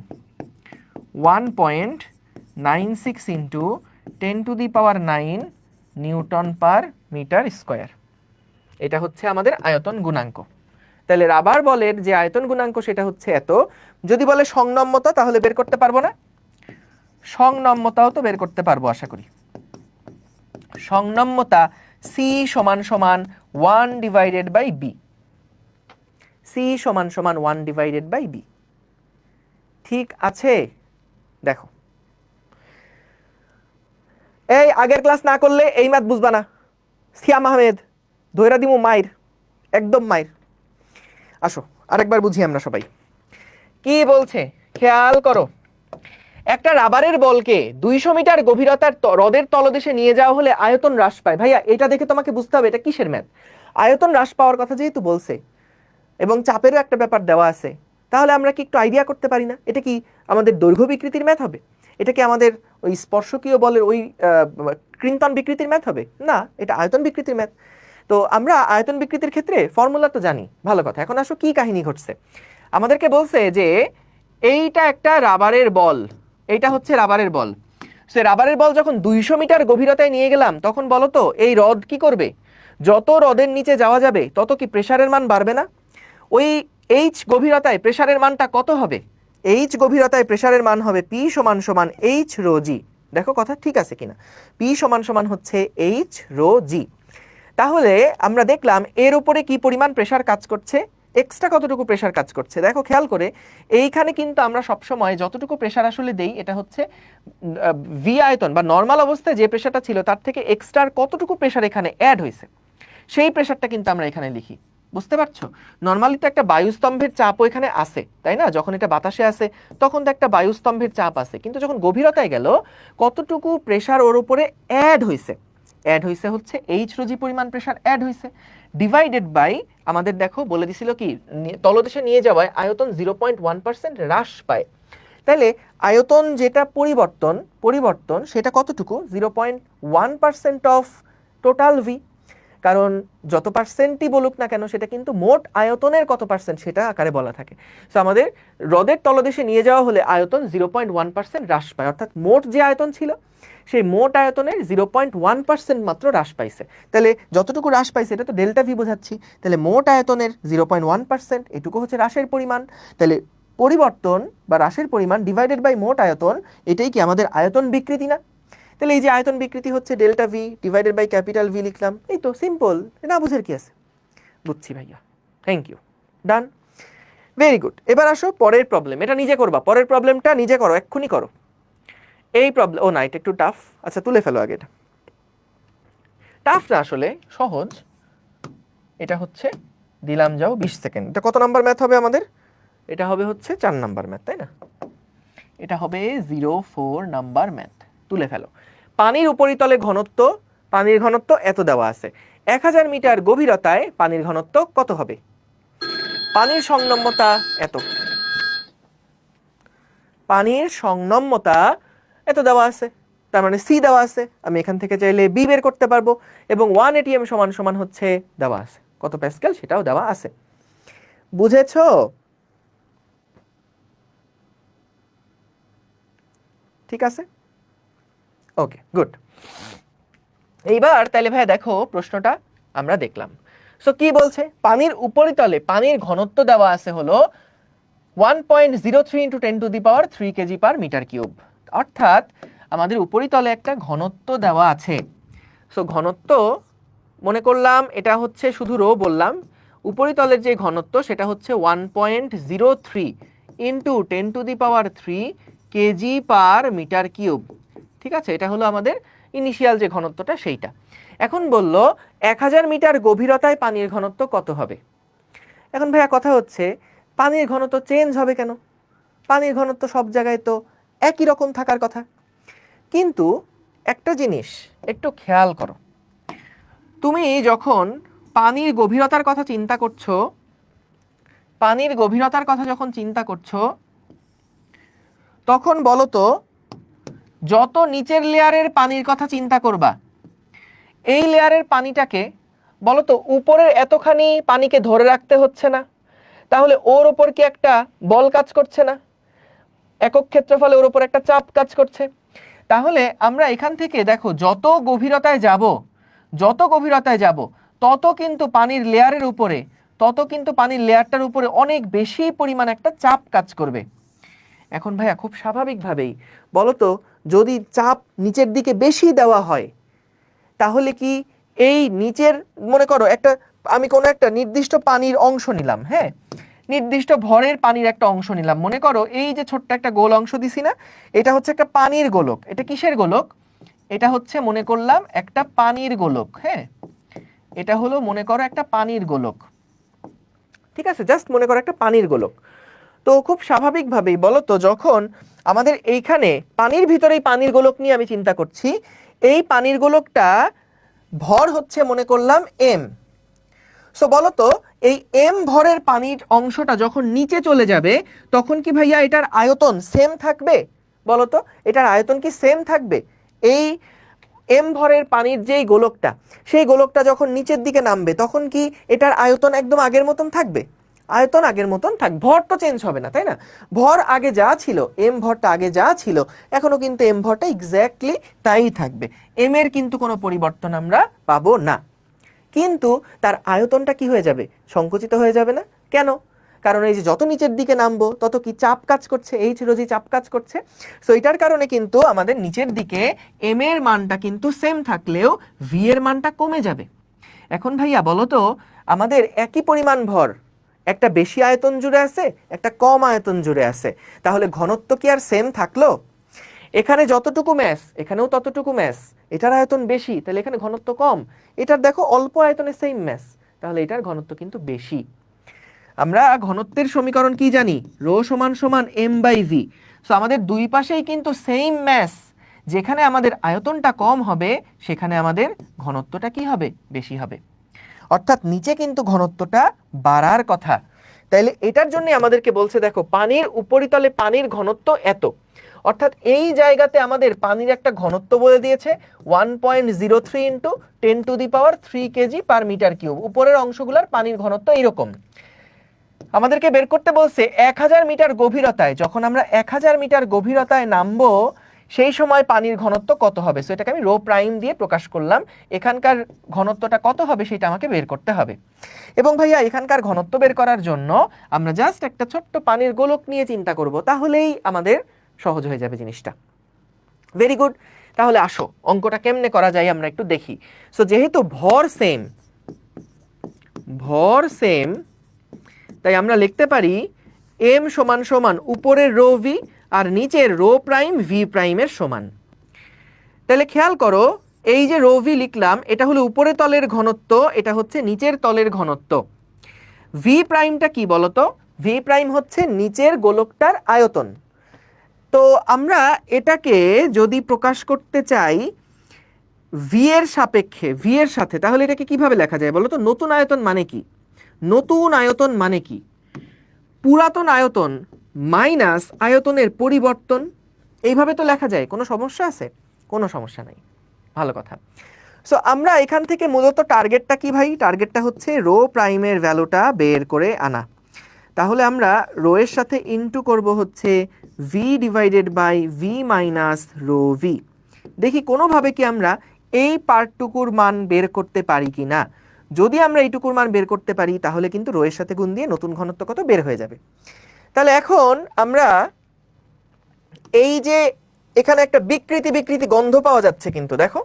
1.96 into 10⁹9 newton per metre square. এটা হচ্ছে আমাদের আয়তন গুণাঙ্ক। তাহলে রাবার বলের যে আয়তন গুণাঙ্ক সেটা হচ্ছে এত। যদি বলে সংনম্যতা তাহলে বের করতে পারবো না? সংনম্যতাও তো বের করতে পারবো আশা করি। সংনম্যতা C সমান সমান 1/b। C সমান সমান 1/b। ঠিক আছে? দেখো, এই আগের ক্লাস না করলে এই ম্যাথ বুঝবা না। সিয়াম আহমেদ ধৈরা দিমু মাইর, একদম মাইর। আসো আরেকবার বুঝি আমরা সবাই। কি বলছে খেয়াল করো। একটা রাবারের বলকে 200 মিটার গভীরতার হ্রদের তলদেশে নিয়ে যাওয়া হলে আয়তন হ্রাস পায়। ভাইয়া এটা দেখে তোমাকে বুঝতে হবে এটা কিসের ম্যাথ। আয়তন হ্রাস পাওয়ার কথা যেহেতু বলছে এবং চাপেরও একটা ব্যাপার দেওয়া আছে, তাহলে আমরা কি একটু আইডিয়া করতে পারি না এটা কি আমাদের দৈর্ঘ্য বিকৃতির ম্যাথ হবে? এটা কি আমাদের ওই স্পর্শকীয় বলের ওই কৃন্তন বিকৃতির ম্যাথ হবে? না, এটা আয়তন বিকৃতির ম্যাথ। তো আমরা আয়তন বিকৃতির ক্ষেত্রে ফর্মুলা তো জানি, ভালো কথা। এখন আসো কি কাহিনী ঘটছে। আমাদেরকে বলছে যে এইটা একটা রাবারের বল, এইটা হচ্ছে রাবারের বল। সে রাবারের বল যখন 200 মিটার গভীরতায় নিয়ে গেলাম তখন বলো তো এই রড কি করবে? যত রডের নিচে যাওয়া যাবে তত কি প্রেসারের মান বাড়বে না? ওই এইচ গভীরতায় প্রেসারের মানটা কত হবে? এইচ গভীরতায় প্রেসারের মান হবে P সমান সমান H রো জি। দেখো কথা ঠিক আছে কিনা? P সমান সমান হচ্ছে H রো জি। তাহলে আমরা দেখলাম এর উপরে কি পরিমাণ প্রেসার কাজ করছে, এক্সট্রা কতটুকু প্রেসার কাজ করছে। দেখো খেয়াল করে, এইখানে কিন্তু আমরা সবসময় যতটুকু প্রেসার আসলে দেই এটা হচ্ছে ভি আয়তন বা নর্মাল অবস্থায় যে প্রেসারটা ছিল তার থেকে এক্সট্রা কতটুকু প্রেসার এখানে অ্যাড হয়েছে সেই প্রেসারটা কিন্তু আমরা এখানে লিখি। বুঝতে পারছো? নর্মালি তো একটা বায়ুস্তম্ভের চাপও এখানে আছে, তাই না? যখন এটা বাতাসে আছে তখন তো একটা বায়ুস্তম্ভের চাপ আছে, কিন্তু যখন গভীরতায় গেল কতটুকু প্রেসার ওর উপরে অ্যাড হয়েছে? অ্যাড হয়েছে হচ্ছে এইচ রোজি পরিমাণ প্রেসার অ্যাড হয়েছে, ডিভাইডেড বাই আমাদের দেখো বলে দিছিল কি তলদেশে নিয়ে যাওয়ায় আয়তন 0.1% হ্রাস পায়। তাহলে আয়তন যেটা পরিবর্তন সেটা কতটুকু? 0.1% অফ টোটাল ভি। কারণ যত পার্সেন্টই বলুক না কেন সেটা কিন্তু মোট আয়তনের কত পার্সেন্ট সেটা আকারে বলা থাকে। সো আমাদের হ্রদের তলদেশে নিয়ে যাওয়া হলে আয়তন 0.1% হ্রাস পায়, অর্থাৎ মোট যে আয়তন ছিল সেই মোট আয়তনের 0.1% মাত্র হ্রাস পাইছে। তাহলে যতটুকু হ্রাস পাইছে এটা তো ডেল্টা ভি বোঝাচ্ছি। তাহলে মোট আয়তনের 0.1% এটুকু হচ্ছে হ্রাসের পরিমাণ। তাহলে পরিবর্তন বা হ্রাসের পরিমাণ ডিভাইডেড বাই মোট আয়তন, এটাই কি আমাদের আয়তন বিকৃতি না? তাহলে এই যে আয়তন বিকৃতি হচ্ছে delta V divided by capital V লিখলাম, এই তো সিম্পল, না বুঝের কি আছে? বুঝছি ভাইয়া, thank you, done, very good. এবার আসো পরের প্রবলেম, এটা নিজে করবা, পরের প্রবলেমটা নিজে করো, এক্ষুনি করো। এই প্রবলেম, ও না এটা একটু টাফ, আচ্ছা তুলে ফেলো আগে। এটা টাফ না আসলে সহজ, এটা হচ্ছে দিলাম যাও 20 সেকেন্ড। এটা কত নাম্বার ম্যাথ হবে আমাদের? এটা হবে হচ্ছে 4 নাম্বার ম্যাথ, তাই না? এটা হবে 04 নাম্বার ম্যাথ। তুলে ফেলো। পানির উপরিতলে ঘনত্ব, পানির ঘনত্ব এত দেওয়া আছে। 1000 মিটার গভীরতায় পানির ঘনত্ব কত হবে? পানির সংনম্যতা এত, পানির সংনম্যতা এত দেওয়া আছে, তার মানে সি দেওয়া আছে। আমি এখান থেকে চাইলে বি বের করতে পারবো এবং 1 এটিএম সমান সমান হচ্ছে দেওয়া আছে কত প্যাসকেল সেটাও দেওয়া আছে। বুঝেছো? ঠিক আছে, ওকে গুড। এইবার তাহলে ভাই দেখো প্রশ্নটা আমরা দেখলাম। সো কি বলছে? পানির উপরিতলে পানির ঘনত্ব দেওয়া আছে হলো 1.03 × 10⁻³ কেজি পার মিটার কিউব। অর্থাৎ আমাদের উপরিতলে একটা ঘনত্ব দেওয়া আছে। সো ঘনত্ব মনে করলাম এটা হচ্ছে শুধু রো বললাম, উপরিতলের যে ঘনত্ব সেটা হচ্ছে 1.03 × 10⁻³ কেজি পার মিটার কিউব। ঠিক আছে, এটা হলো আমাদের ইনিশিয়াল যে ঘনত্বটা সেইটা। এখন বলল 1000 মিটার গভীরতায় পানির ঘনত্ব কত হবে? এখন ভাইয়া কথা হচ্ছে পানির ঘনত্ব চেঞ্জ হবে কেন? পানির ঘনত্ব সব জায়গায় তো একই রকম থাকার কথা। কিন্তু একটা জিনিস একটু খেয়াল করো, তুমি যখন পানির গভীরতার কথা চিন্তা করছো, পানির গভীরতার কথা যখন চিন্তা করছো তখন বলো তো যত নিচের লেয়ারের পানির কথা চিন্তা করবা, এই লেয়ারের পানিটাকে বলো তো উপরের এতখানি পানিকে ধরে রাখতে হচ্ছে না? তাহলে ওর ওপর কি একটা বল কাজ করছে না? একক ক্ষেত্রফলে ওর ওপর একটা চাপ কাজ করছে। তাহলে আমরা এখান থেকে দেখো যত গভীরতায় যাব, যত গভীরতায় যাব তত কিন্তু পানির লেয়ারের উপরে, তত কিন্তু পানির লেয়ারটার উপরে অনেক বেশি পরিমাণ একটা চাপ কাজ করবে। এখন ভাইয়া খুব স্বাভাবিকভাবেই বলো তো, যদি চাপ নিচের দিকে বেশি দেওয়া হয় তাহলে কি এই নিচের, মনে করো একটা, আমি কোনো একটা নির্দিষ্ট পানির অংশ নিলাম, হ্যাঁ, নির্দিষ্ট ভরের পানির একটা অংশ নিলাম, মনে করো এই যে ছোট্ট একটা গোল অংশ দিছি না, এটা হচ্ছে একটা পানির গোলক। এটা কিসের গোলক? এটা হচ্ছে মনে করলাম একটা পানির গোলক, হ্যাঁ, এটা হলো মনে করো একটা পানির গোলক, ঠিক আছে, জাস্ট মনে করো একটা পানির গোলক। তো খুব স্বাভাবিকভাবেই বলো তো, যখন আমাদের এইখানে পানির ভিতরেই পানির গোলক নিয়ে আমি চিন্তা করছি, এই পানির গোলকটা ভর হচ্ছে মনে করলাম এম। সো বলো তো, এই এম ভরের পানির অংশটা যখন নিচে চলে যাবে তখন কি ভাইয়া এটার আয়তন সেম থাকবে? বলো তো, এটার আয়তন কি সেম থাকবে? এই এম ভরের পানির যেই গোলকটা, সেই গোলকটা যখন নিচের দিকে নামবে তখন কি এটার আয়তন একদম আগের মতন থাকবে? আয়তন আগের মতন থাকবে, ভর তো চেঞ্জ হবে না, তাই না? ভর আগে যা ছিল, এম ভরটা আগে যা ছিল, এখনো কিন্তু এম ভরটা এক্স্যাক্টলি তাই থাকবে। এম এর কিন্তু কোনো পরিবর্তন আমরা পাবো না, কিন্তু তার আয়তনটা কি হয়ে যাবে? সংকুচিত হয়ে যাবে না? কেন? কারণ এই যে যত নিচের দিকে নামবো তত কি চাপ কাজ করছে, এইচ রোজি চাপ কাজ করছে। সো এটার কারণে কিন্তু আমাদের নিচের দিকে এম এর মানটা কিন্তু সেম থাকলেও ভি এর মানটা কমে যাবে। এখন ভাইয়া বলো তো, আমাদের একই পরিমাণ ভর, একটা বেশি আয়তন জুড়ে আছে, একটা কম আয়তন জুড়ে আছে, তাহলে ঘনত্ব কি আর সেম থাকলো? এখানে যতটুকু ম্যাস এখানেও ততটুকু ম্যাস, এটার আয়তন বেশি তাহলে এখানে ঘনত্ব কম, এটার দেখো অল্প আয়তনে সেম ম্যাস, তাহলে এটার ঘনত্ব কিন্তু বেশি। আমরা ঘনত্বের সমীকরণ কি জানি? রো সমান সমান এম বাই ভি। সো আমাদের দুই পাশেই কিন্তু সেম ম্যাস, যেখানে আমাদের আয়তনটা কম হবে সেখানে আমাদের ঘনত্বটা কি হবে? বেশি হবে। অর্থাৎ নিচে কিন্তু ঘনত্বটা বাড়ার কথা। তাইলে এটার জন্য আমাদেরকে বলছে দেখো পানির উপরিতলে পানির ঘনত্ব এত, অর্থাৎ এই জায়গাতে আমাদের পানির একটা ঘনত্ব বলে দিয়েছে 1.03 into 10⁻³ kg per metre cube. উপরের অংশগুলোর পানির ঘনত্ব এইরকম। আমাদেরকে বের করতে বলছে 1000 মিটার গভীরতায়, যখন আমরা 1000 মিটার গভীরতায় নামবো সেই সময় পানির ঘনত্ব কত হবে। সো এটাকে আমি রো প্রাইম দিয়ে প্রকাশ করলাম, এখানকার ঘনত্বটা কত হবে সেটা আমাকে বের করতে হবে। এবং ভাইয়া এখানকার ঘনত্ব বের করার জন্য আমরা জাস্ট একটা ছোট্ট পানির গোলক নিয়ে চিন্তা করব, তাহলেই আমাদের সহজ হয়ে যাবে জিনিসটা। ভেরি গুড, তাহলে আসো অঙ্কটা কেমনে করা যায় আমরা একটু দেখি। সো যেহেতু ভর সেম, ভর সেম, তাই আমরা লিখতে পারি এম সমান সমান উপরের রো ভি আর নিচের রো প্রাইম ভি প্রাইমের সমান। তাহলে খেয়াল করো, এই যে রো ভি লিখলাম এটা হলো উপরের তলের ঘনত্ব, এটা হচ্ছে নিচের তলের ঘনত্ব। ভি প্রাইমটা কি বলতো? ভি প্রাইম হচ্ছে নিচের গোলকটার আয়তন। তো আমরা এটাকে যদি প্রকাশ করতে চাই ভি এর সাপেক্ষে, ভি এর সাথে, তাহলে এটাকে কিভাবে লেখা যায় বলো তো? নতুন আয়তন মানে কি? নতুন আয়তন মানে কি? পুরাতন আয়তন মাইনাস আয়তনের পরিবর্তন, এইভাবে তো লেখা যায়। কোনো সমস্যা আছে? কোনো সমস্যা নাই, ভালো কথা। সো আমরা এখান থেকে মূলত টার্গেটটা কি ভাই? টার্গেটটা হচ্ছে রো প্রাইমের ভ্যালুটা বের করে আনা। তাহলে আমরা রো এর সাথে ইনটু করব হচ্ছে V divided by V minus rho V. দেখি কোনোভাবে কি আমরা এই পার্টটুকুর মান বের করতে পারি কি না। যদি আমরা এইটুকুর মান বের করতে পারি তাহলে কিন্তু রো এর সাথে গুণ দিয়ে নতুন ঘনত্ব কত বের হয়ে যাবে। তাহলে এখন আমরা এই যে এখানে একটা বিকৃতি বিকৃতি গন্ধ পাওয়া যাচ্ছে কিন্তু দেখো।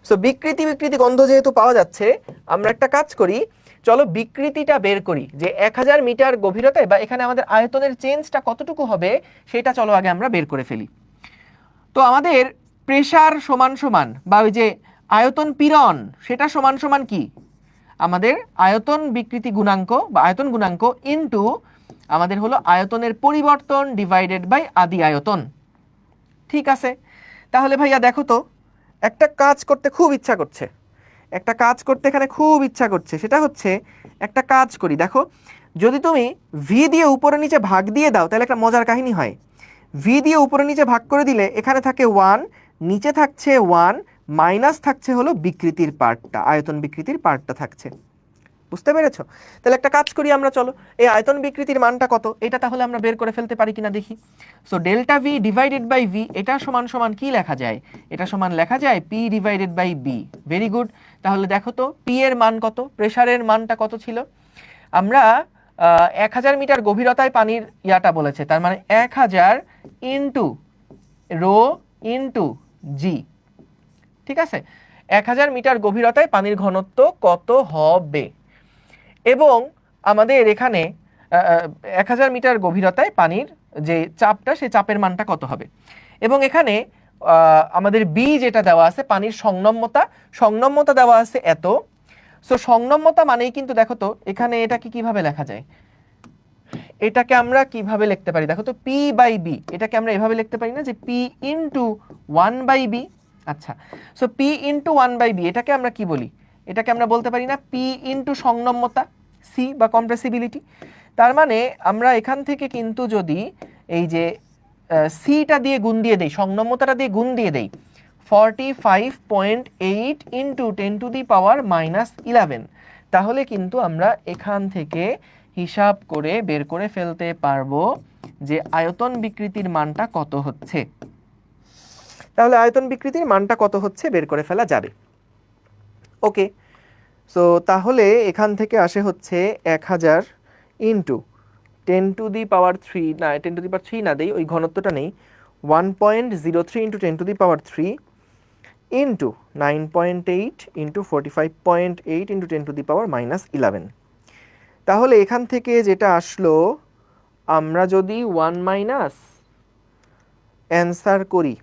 সো বিকৃতি বিকৃতি গন্ধ যেহেতু পাওয়া যাচ্ছে, আমরা একটা কাজ করি, চলো বিকৃতিটা বের করি যে 1000 মিটার গভীরতায় বা এখানে আমাদের আয়তনের চেঞ্জটা কতটুকু হবে সেটা চলো আগে আমরা বের করে ফেলি। তো আমাদের প্রেসার সমান সমান বা ওই যে আয়তন পীড়ন সেটা সমান সমান কি? আমাদের আয়তন বিকৃতি গুণাঙ্ক বা আয়তন গুণাঙ্ক ইনটু আমাদের হলো আয়তনের পরিবর্তন ডিভাইডেড বাই আদি আয়তন। ঠিক আছে, তাহলে ভাইয়া দেখো তো, একটা কাজ করতে খুব ইচ্ছা করছে, একটা কাজ করতে এখানে খুব ইচ্ছা করছে, সেটা হচ্ছে একটা কাজ করি। দেখো যদি তুমি ভি দিয়ে উপরে নিচে ভাগ দিয়ে দাও তাহলে একটা মজার কাহিনী হয়। ভি দিয়ে উপরে নিচে ভাগ করে দিলে এখানে থাকে 1, নিচে থাকছে 1, মাইনাস থাকছে হলো বিকৃতির পার্টটা, আয়তন বিকৃতির পার্টটা থাকছে। বুঝতে পেরেছো? তাহলে একটা কাজ করি আমরা, চলো এই আয়তন বিকৃতির মানটা কত এটা তাহলে আমরা বের করে ফেলতে পারি কিনা দেখি। So delta V divided by V, এটা সমান সমান কি লেখা যায়? এটা সমান লেখা যায় P divided by B. Very good. তাহলে দেখো তো পি এর মান কত, প্রেসারের মানটা কত ছিল? আমরা 1000 মিটার গভীরতায় পানির ইয়াটা বলেছে, তার মানে 1000 ইন্টু রো ইন্টু জি। ঠিক আছে, 1000 মিটার গভীরতায় পানির ঘনত্ব কত হবে, এবং আমাদের এখানে 1000 মিটার গভীরতায় পানির যে চাপটা, সেই চাপের মানটা কত হবে। এবং এখানে আমাদের বি যেটা দেওয়া আছে, পানির সংনম্যতা দেওয়া আছে এত। সো সংনম্যতা মানেই কিন্তু দেখো তো এখানে এটাকে কিভাবে লেখা যায়, এটাকে আমরা কিভাবে লিখতে পারি দেখো তো, পি বাই বি, এটাকে আমরা এভাবে লিখতে পারি না যে পি ইন্টু 1 বাই বি। আচ্ছা, so P into 1 by B, এটাকে আমরা কি বলি? এটাকে আমরা বলতে পারি না পি ইন্টু সংনম্যতা, সি বা কম্প্রেসিবিলিটি। তার মানে আমরা এখান থেকে কিন্তু যদি এই যে সিটা দিয়ে গুণ দিয়ে দেই, সংনম্যতাটা দিয়ে গুণ দিয়ে দেই, 45.8 ইন্টু 10 টু দি পাওয়ার -11, তাহলে কিন্তু আমরা এখান থেকে হিসাব করে বের করে ফেলতে পারবো যে আয়তন বিকৃতির মানটা কত হচ্ছে। তাহলে আয়তন বিকৃতির মানটা কত হচ্ছে বের করে ফেলা যাবে। ওকে, সো তাহলে এখান থেকে আসে হচ্ছে 1000 ইন্টু 10 টু দি পাওয়ার 3, না 10 টু দি পাওয়ার 3 না দেই, ওই ঘনত্বটা নেই, 1.03 into 10 to the power 3 into 9.8 into 45.8 into 10 to the power -11। তাহলে এখান থেকে যেটা আসলো, আমরা যদি 1 মাইনাস অ্যান্সার করি,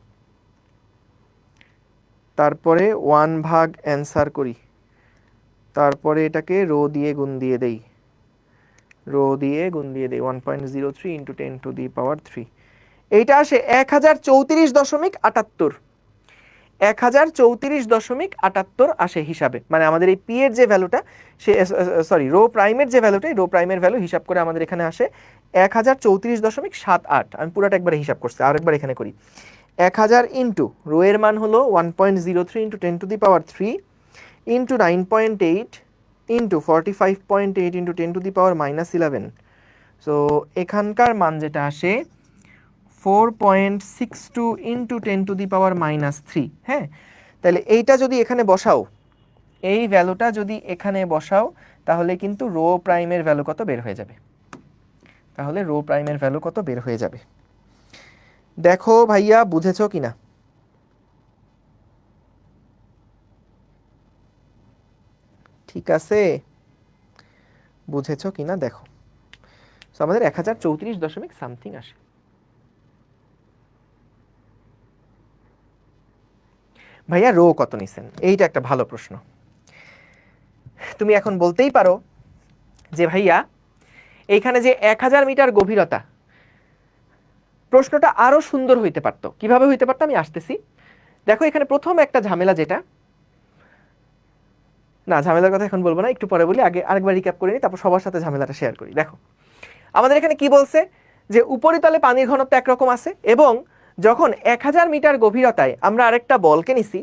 তারপরে 1 ভাগ অ্যান্সার করি, তারপরে এটাকে রো দিয়ে গুণ দিয়ে দেই, 1.03 ইন্টু 10 টু দি পাওয়ার 3, এইটা আসে 1034.78, 1034.78 আসে হিসাবে। মানে আমাদের এই পি এর যে ভ্যালুটা, সে সরি রো প্রাইমের যে ভ্যালুটা, রো প্রাইমের ভ্যালু হিসাব করে আমাদের এখানে আসে 1034.78। আমি পুরোটা একবার হিসাব করছি, আরেকবার এখানে করি। 1000 ইন্টু রো এর মান হলো 1.03 into 10 to the power 3 into 9.8 into 45.8 into 10 to the power -11। So এখানকার মান যেটা আসে 4.62 ইন্টু 10 টু দি পাওয়ার -3। হ্যাঁ, তাহলে এইটা যদি এখানে বসাও, এই ভ্যালুটা যদি এখানে বসাও, তাহলে কিন্তু রো প্রাইমের ভ্যালু কত বের হয়ে যাবে। তাহলে রো প্রাইমের ভ্যালু কত বের হয়ে যাবে, দেখো ভাইয়া বুঝেছো কিনা? ঠিক আছে, বুঝেছো কিনা দেখো। সো আমাদের 1034 দশমিক সামথিং আসে। ভাইয়া রো কত নিছেন, এইটা একটা ভালো প্রশ্ন। তুমি এখন বলতেই পারো যে ভাইয়া এইখানে যে 1000 মিটার গভীরতা, প্রশ্নটা আরো সুন্দর হইতে পারতো। কিভাবে হইতে পারতো আমি আসতেছি। দেখো এখানে প্রথম একটা ঝামেলা, যেটা না, ঝামেলার কথা এখন বলবো না, একটু পরে বলি, আগে আরেকবার রিক্যাপ করে নিই, তারপর সবার সাথে ঝামেলাটা শেয়ার করি। দেখো আমাদের এখানে কি বলছে, যে উপরিতলে পানির ঘনত্ব একরকম আছে, এবং যখন 1000 মিটার গভীরতায় আমরা আরেকটা বলকে নিছি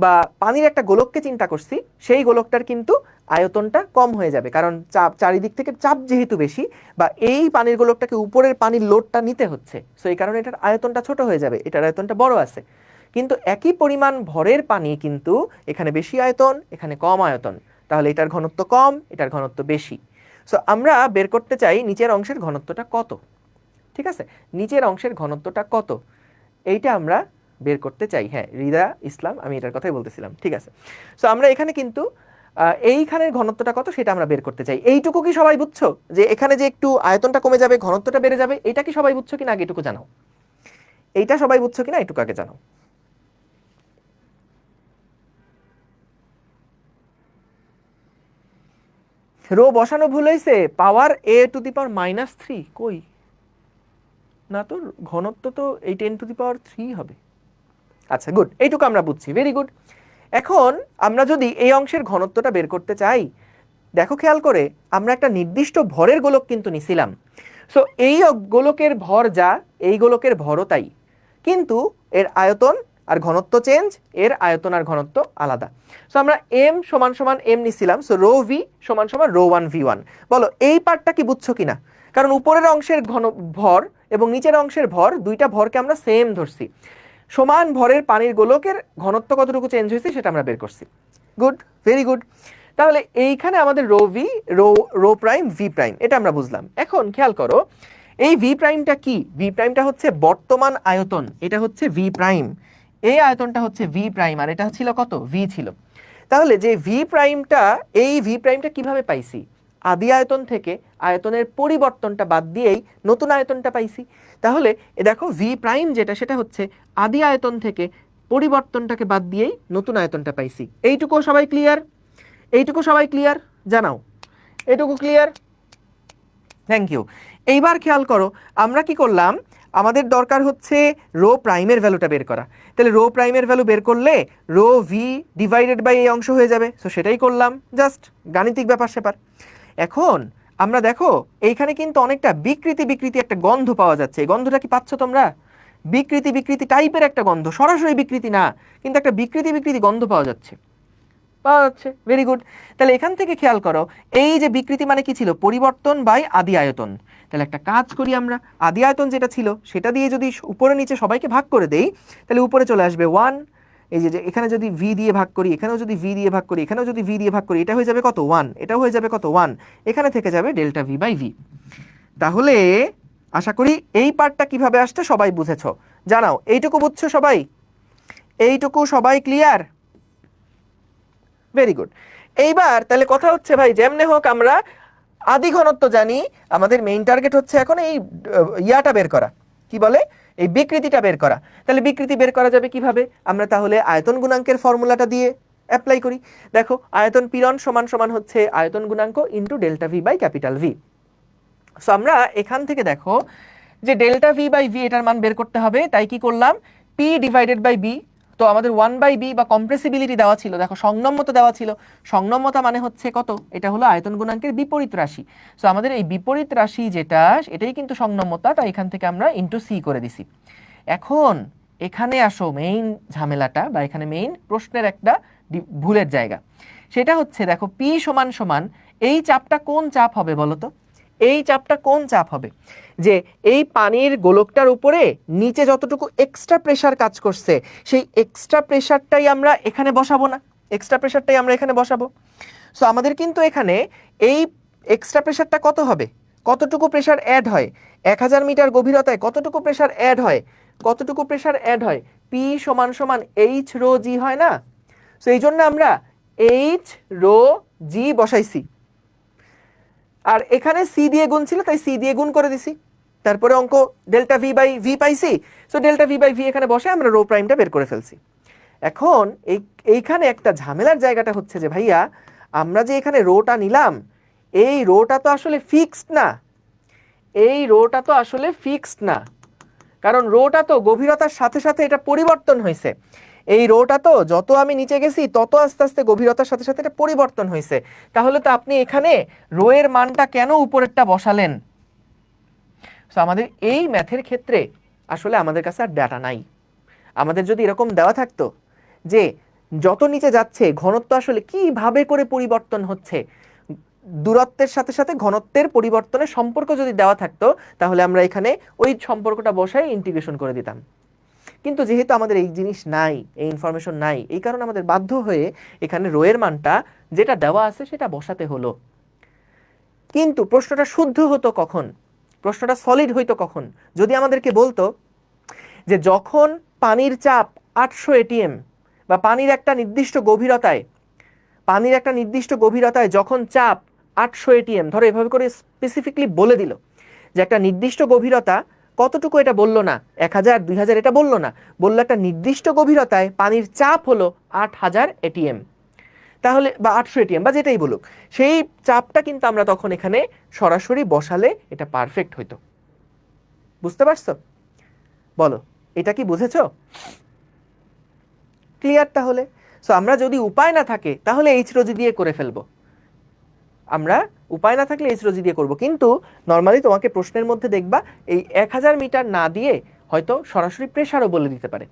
বা পানির একটা গোলককে চিন্তা করছি, সেই গোলকটার কিন্তু আয়তনটা কম হয়ে যাবে, কারণ চাপ, চারিদিক থেকে চাপ যেহেতু বেশি, বা এই পানির গোলকটাকে উপরের পানির লোডটা নিতে হচ্ছে, সো এই কারণে এটার আয়তনটা ছোট হয়ে যাবে, এটার আয়তনটা বড় আছে। কিন্তু একই পরিমাণ ভরের পানি কিন্তু এখানে বেশি আয়তন, এখানে কম আয়তন, তাহলে এটার ঘনত্ব কম, এটার ঘনত্ব বেশি। সো আমরা বের করতে চাই নিচের অংশের ঘনত্বটা কত। ঠিক আছে, নিচের অংশের ঘনত্বটা কত, এইটা আমরা বের করতে চাই। হ্যাঁ, রিদা ইসলাম, আমি এটার কথাই বলতেছিলাম। ঠিক আছে, সো আমরা এখানে কিন্তু এইখানের ঘনত্বটা কত সেটা আমরা বের করতে চাই। এইটুকু কি সবাই বুঝছো, যে এখানে যে একটু আয়তনটা কমে যাবে, ঘনত্বটা বেড়ে যাবে, এটা কি সবাই বুঝছো কিনা আগে এটুকু জানাও। এইটা সবাই বুঝছো কিনা এটুকু আগে জানাও। রো বসানো ভুল হয়েছে, পাওয়ার এ টু দি পাওয়ার -3 কই, না তো ঘনত্ব তো এই 10 টু দি পাওয়ার 3 হবে। আচ্ছা গুড, এইটুকু আমরা বুঝছি, ভেরি গুড। এখন আমরা যদি এই অংশের ঘনত্বটা বের করতে চাই, দেখো খেয়াল করে আমরা একটা নির্দিষ্ট ভরের গোলক কিন্তু নিছিলাম। সো এই গোলকের ভর যা, এই গোলকের ভরও তাই, কিন্তু এর আয়তন আর ঘনত্ব চেঞ্জ, এর আয়তন আর ঘনত্ব আলাদা। সো আমরা এম সমান সমান এম নিছিলাম, সো রো ভি সমান সমান রো ওয়ান ভি ওয়ান। বলো এই পার্টটা কি বুঝছো কিনা? কারণ উপরের অংশের ভর এবং নিচের অংশের ভর, দুইটা ভরকে আমরা সেম ধরছি। সমান ভরের পানির গোলকের ঘনত্ব কতটুকু চেঞ্জ হয়েছে সেটা আমরা বের করছি। Good, very good. তাহলে এইখানে আমাদের rho V, rho prime, V prime, এটা আমরা বুঝলাম। এখন খেয়াল করো এই ভি প্রাইমটা কি? ভি প্রাইমটা হচ্ছে বর্তমান আয়তন, এটা হচ্ছে ভি প্রাইম, এই আয়তনটা হচ্ছে ভি প্রাইম, আর এটা ছিল কত? ভি ছিল। তাহলে যে ভি প্রাইমটা, এই ভি প্রাইমটা কিভাবে পাইছি? আদি আয়তন থেকে আয়তনের পরিবর্তনটা বাদ দিয়েই নতুন আয়তনটা পাইছি। তাহলে দেখো ভি প্রাইম যেটা, সেটা হচ্ছে আদি আয়তন থেকে পরিবর্তনটাকে বাদ দিয়েই নতুন আয়তনটা পাইছি। এইটুকু সবাই ক্লিয়ার? এইটুকু সবাই ক্লিয়ার? জানাও এইটুকু ক্লিয়ার? Thank you. এইবার খেয়াল করো আমরা কি করলাম, আমাদের দরকার হচ্ছে রো প্রাইমের ভ্যালুটা বের করা। তাহলে রো প্রাইমের ভ্যালু বের করলে রো ভি ডিভাইডেড বাই এই অংশ হয়ে যাবে, সো সেটাই করলাম, জাস্ট গাণিতিক ব্যাপার স্যাপার। এখন আমরা দেখো এইখানে কিন্তু অনেকটা বিকৃতি বিকৃতি একটা গন্ধ পাওয়া যাচ্ছে। এই গন্ধটা কি পাচ্ছ তোমরা? বিকৃতি বিকৃতি টাইপের একটা গন্ধ, সরাসরি বিকৃতি না, কিন্তু একটা বিকৃতি বিকৃতি গন্ধ পাওয়া যাচ্ছে, পাওয়া যাচ্ছে। Very good. তাহলে এখান থেকে খেয়াল করো এই যে বিকৃতি মানে কি ছিল? পরিবর্তন বাই আদি আয়তন। তাহলে একটা কাজ করি আমরা, আদি আয়তন যেটা ছিল সেটা দিয়ে যদি উপরে নিচে সবাইকে ভাগ করে দেই, তাহলে উপরে চলে আসবে 1। এই যে এখানে যদি ভি দিয়ে ভাগ করি, এখানেও যদি ভি দিয়ে ভাগ করি, এখানেও যদি ভি দিয়ে ভাগ করি, এটা হয়ে যাবে কত? 1। এটাও হয়ে যাবে কত? 1। এখানে থেকে যাবে ডেল্টা ভি বাই ভি। তাহলে আশা করি এই পার্টটা কিভাবে আসছে সবাই বুঝেছো। জানাও এইটুকু বুঝছো সবাই? এইটুকু সবাই ক্লিয়ার? Very good. এইবার তাহলে কথা হচ্ছে ভাই, যেমনে হোক আমরা আদি ঘনত্ব জানি, আমাদের মেইন টার্গেট হচ্ছে এখন এই ইয়াটা বের করা, কি বলে, এই বিকৃতিটা বের করা। তাহলে বিকৃতি বের করা যাবে কিভাবে? আমরা তাহলে আয়তন গুণাঙ্কের ফর্মুলাটা দিয়ে অ্যাপ্লাই করি। দেখো আয়তন পীড়ন সমান সমান হচ্ছে আয়তন গুণাঙ্ক into delta V by capital V. So আমরা এখান থেকে দেখো যে ডেল্টা ভি বাই ভি এটার মান বের করতে হবে, তাই কি করলাম? P divided by B. তো আমাদের 1/b বা কম্প্রেসিবিলিটি দেওয়া ছিল, দেখো সংনম্যতা দেওয়া ছিল। সংনম্যতা মানে হচ্ছে কত? এটা হলো আয়তন গুণাঙ্কের বিপরীত রাশি। সো আমাদের এই বিপরীত রাশি যেটা, এটাই কিন্তু সংনম্যতা, তাই এখান থেকে আমরা ইন্টু সি করে দিছি। এখন এখানে আসো মেইন ঝামেলাটা, বা এখানে মেইন প্রশ্নের একটা ভুলের জায়গা। সেটা হচ্ছে দেখো পি সমান সমান এই চাপটা কোন চাপ হবে বলো তো? এই চাপটা কোন চাপ হবে? যে এই পানির গোলকটার উপরে নিচে যতটুকু এক্সট্রা প্রেসার কাজ করছে, সেই এক্সট্রা প্রেসারটাই আমরা এখানে বসাবো না? এক্সট্রা প্রেসারটাই আমরা এখানে বসাবো। সো আমাদের কিন্তু এখানে এই এক্সট্রা প্রেসারটা কত হবে? কতটুকু প্রেসার অ্যাড হয়? 1000 মিটার গভীরতায় কতটুকু প্রেসার অ্যাড হয়? কতটুকু প্রেসার অ্যাড হয়? পি সমান সমান এইচ রো জি হয় না? সো এই জন্য আমরা এইচ রো জি বসাইছি, আর এখানে সি দিয়ে গুণ ছিল তাই সি দিয়ে গুণ করে দিছি, তারপরে অঙ্ক ডেল্টা ভি বাই ভি পাইছি। So delta V by V এখানে বসে আমরা রো প্রাইমটা বের করে ফেলছি। এখন এইখানে একটা ঝামেলার জায়গাটা হচ্ছে যে ভাইয়া আমরা যে এখানে রোটা নিলাম, এই রোটা তো আসলে ফিক্সড না। এই রোটা তো আসলে ফিক্সড না, কারণ রোটা তো গভীরতার সাথে সাথে এটা পরিবর্তন হয়েছে। এই রোটা তো যত আমি নিচে গেছি তত আস্তে আস্তে গভীরতার সাথে সাথে এটা পরিবর্তন হয়েছে। তাহলে তো আপনি এখানে রো এর মানটা কেন উপরেরটা বসালেন? সো আমাদের এই ম্যাথের ক্ষেত্রে আসলে আমাদের কাছে আর ডাটা নাই। আমাদের যদি এরকম দেওয়া থাকতো যে যত নিচে যাচ্ছে ঘনত্ব আসলে কিভাবে করে পরিবর্তন হচ্ছে, দূরত্বের সাথে সাথে ঘনত্বের পরিবর্তনের সম্পর্ক যদি দেওয়া থাকতো, তাহলে আমরা এখানে ওই সম্পর্কটা বসাই ইন্টিগ্রেশন করে দিতাম। কিন্তু যেহেতু আমাদের এই জিনিস নাই, এই ইনফরমেশন নাই, এই কারণে আমাদের বাধ্য হয়ে এখানে রো এর মানটা যেটা দেওয়া আছে সেটা বসাতে হলো। কিন্তু প্রশ্নটা শুদ্ধ হতো কখন? প্রশ্নটা সলিড হইতো কখন? যদি আমাদেরকে বলতো যে যখন পানির চাপ 800 এটিএম বা পানির একটা নির্দিষ্ট গভীরতায় যখন চাপ 800 এটিএম, ধরো এভাবে করে স্পেসিফিকলি বলে দিল যে একটা নির্দিষ্ট গভীরতা কতটুকু, এটা বললো না 1000 2000, এটা বললো না, বললো একটা নির্দিষ্ট গভীরতায় পানির চাপ হলো 8000 এটিএম, তাহলে বা 800 এটিএম বা যেটাই বলুক, সেই চাপটা কিন্তু আমরা তখন এখানে সরাসরি বসালে এটা পারফেক্ট হইতো। বুঝতে পারছো? বলো এটা কি বুঝেছো? ক্লিয়ার? তাহলে সো আমরা যদি উপায় না থাকে তাহলে এইচ রো জি দিয়ে করে ফেলবো। আমরা উপায় না থাকলে এইচ রো জি দিয়ে করব, কিন্তু নর্মালি তোমাকে প্রশ্নের মধ্যে দেখবা এই 1000 মিটার না দিয়ে হয়তো সরাসরি প্রেসারও বলে দিতে পারে।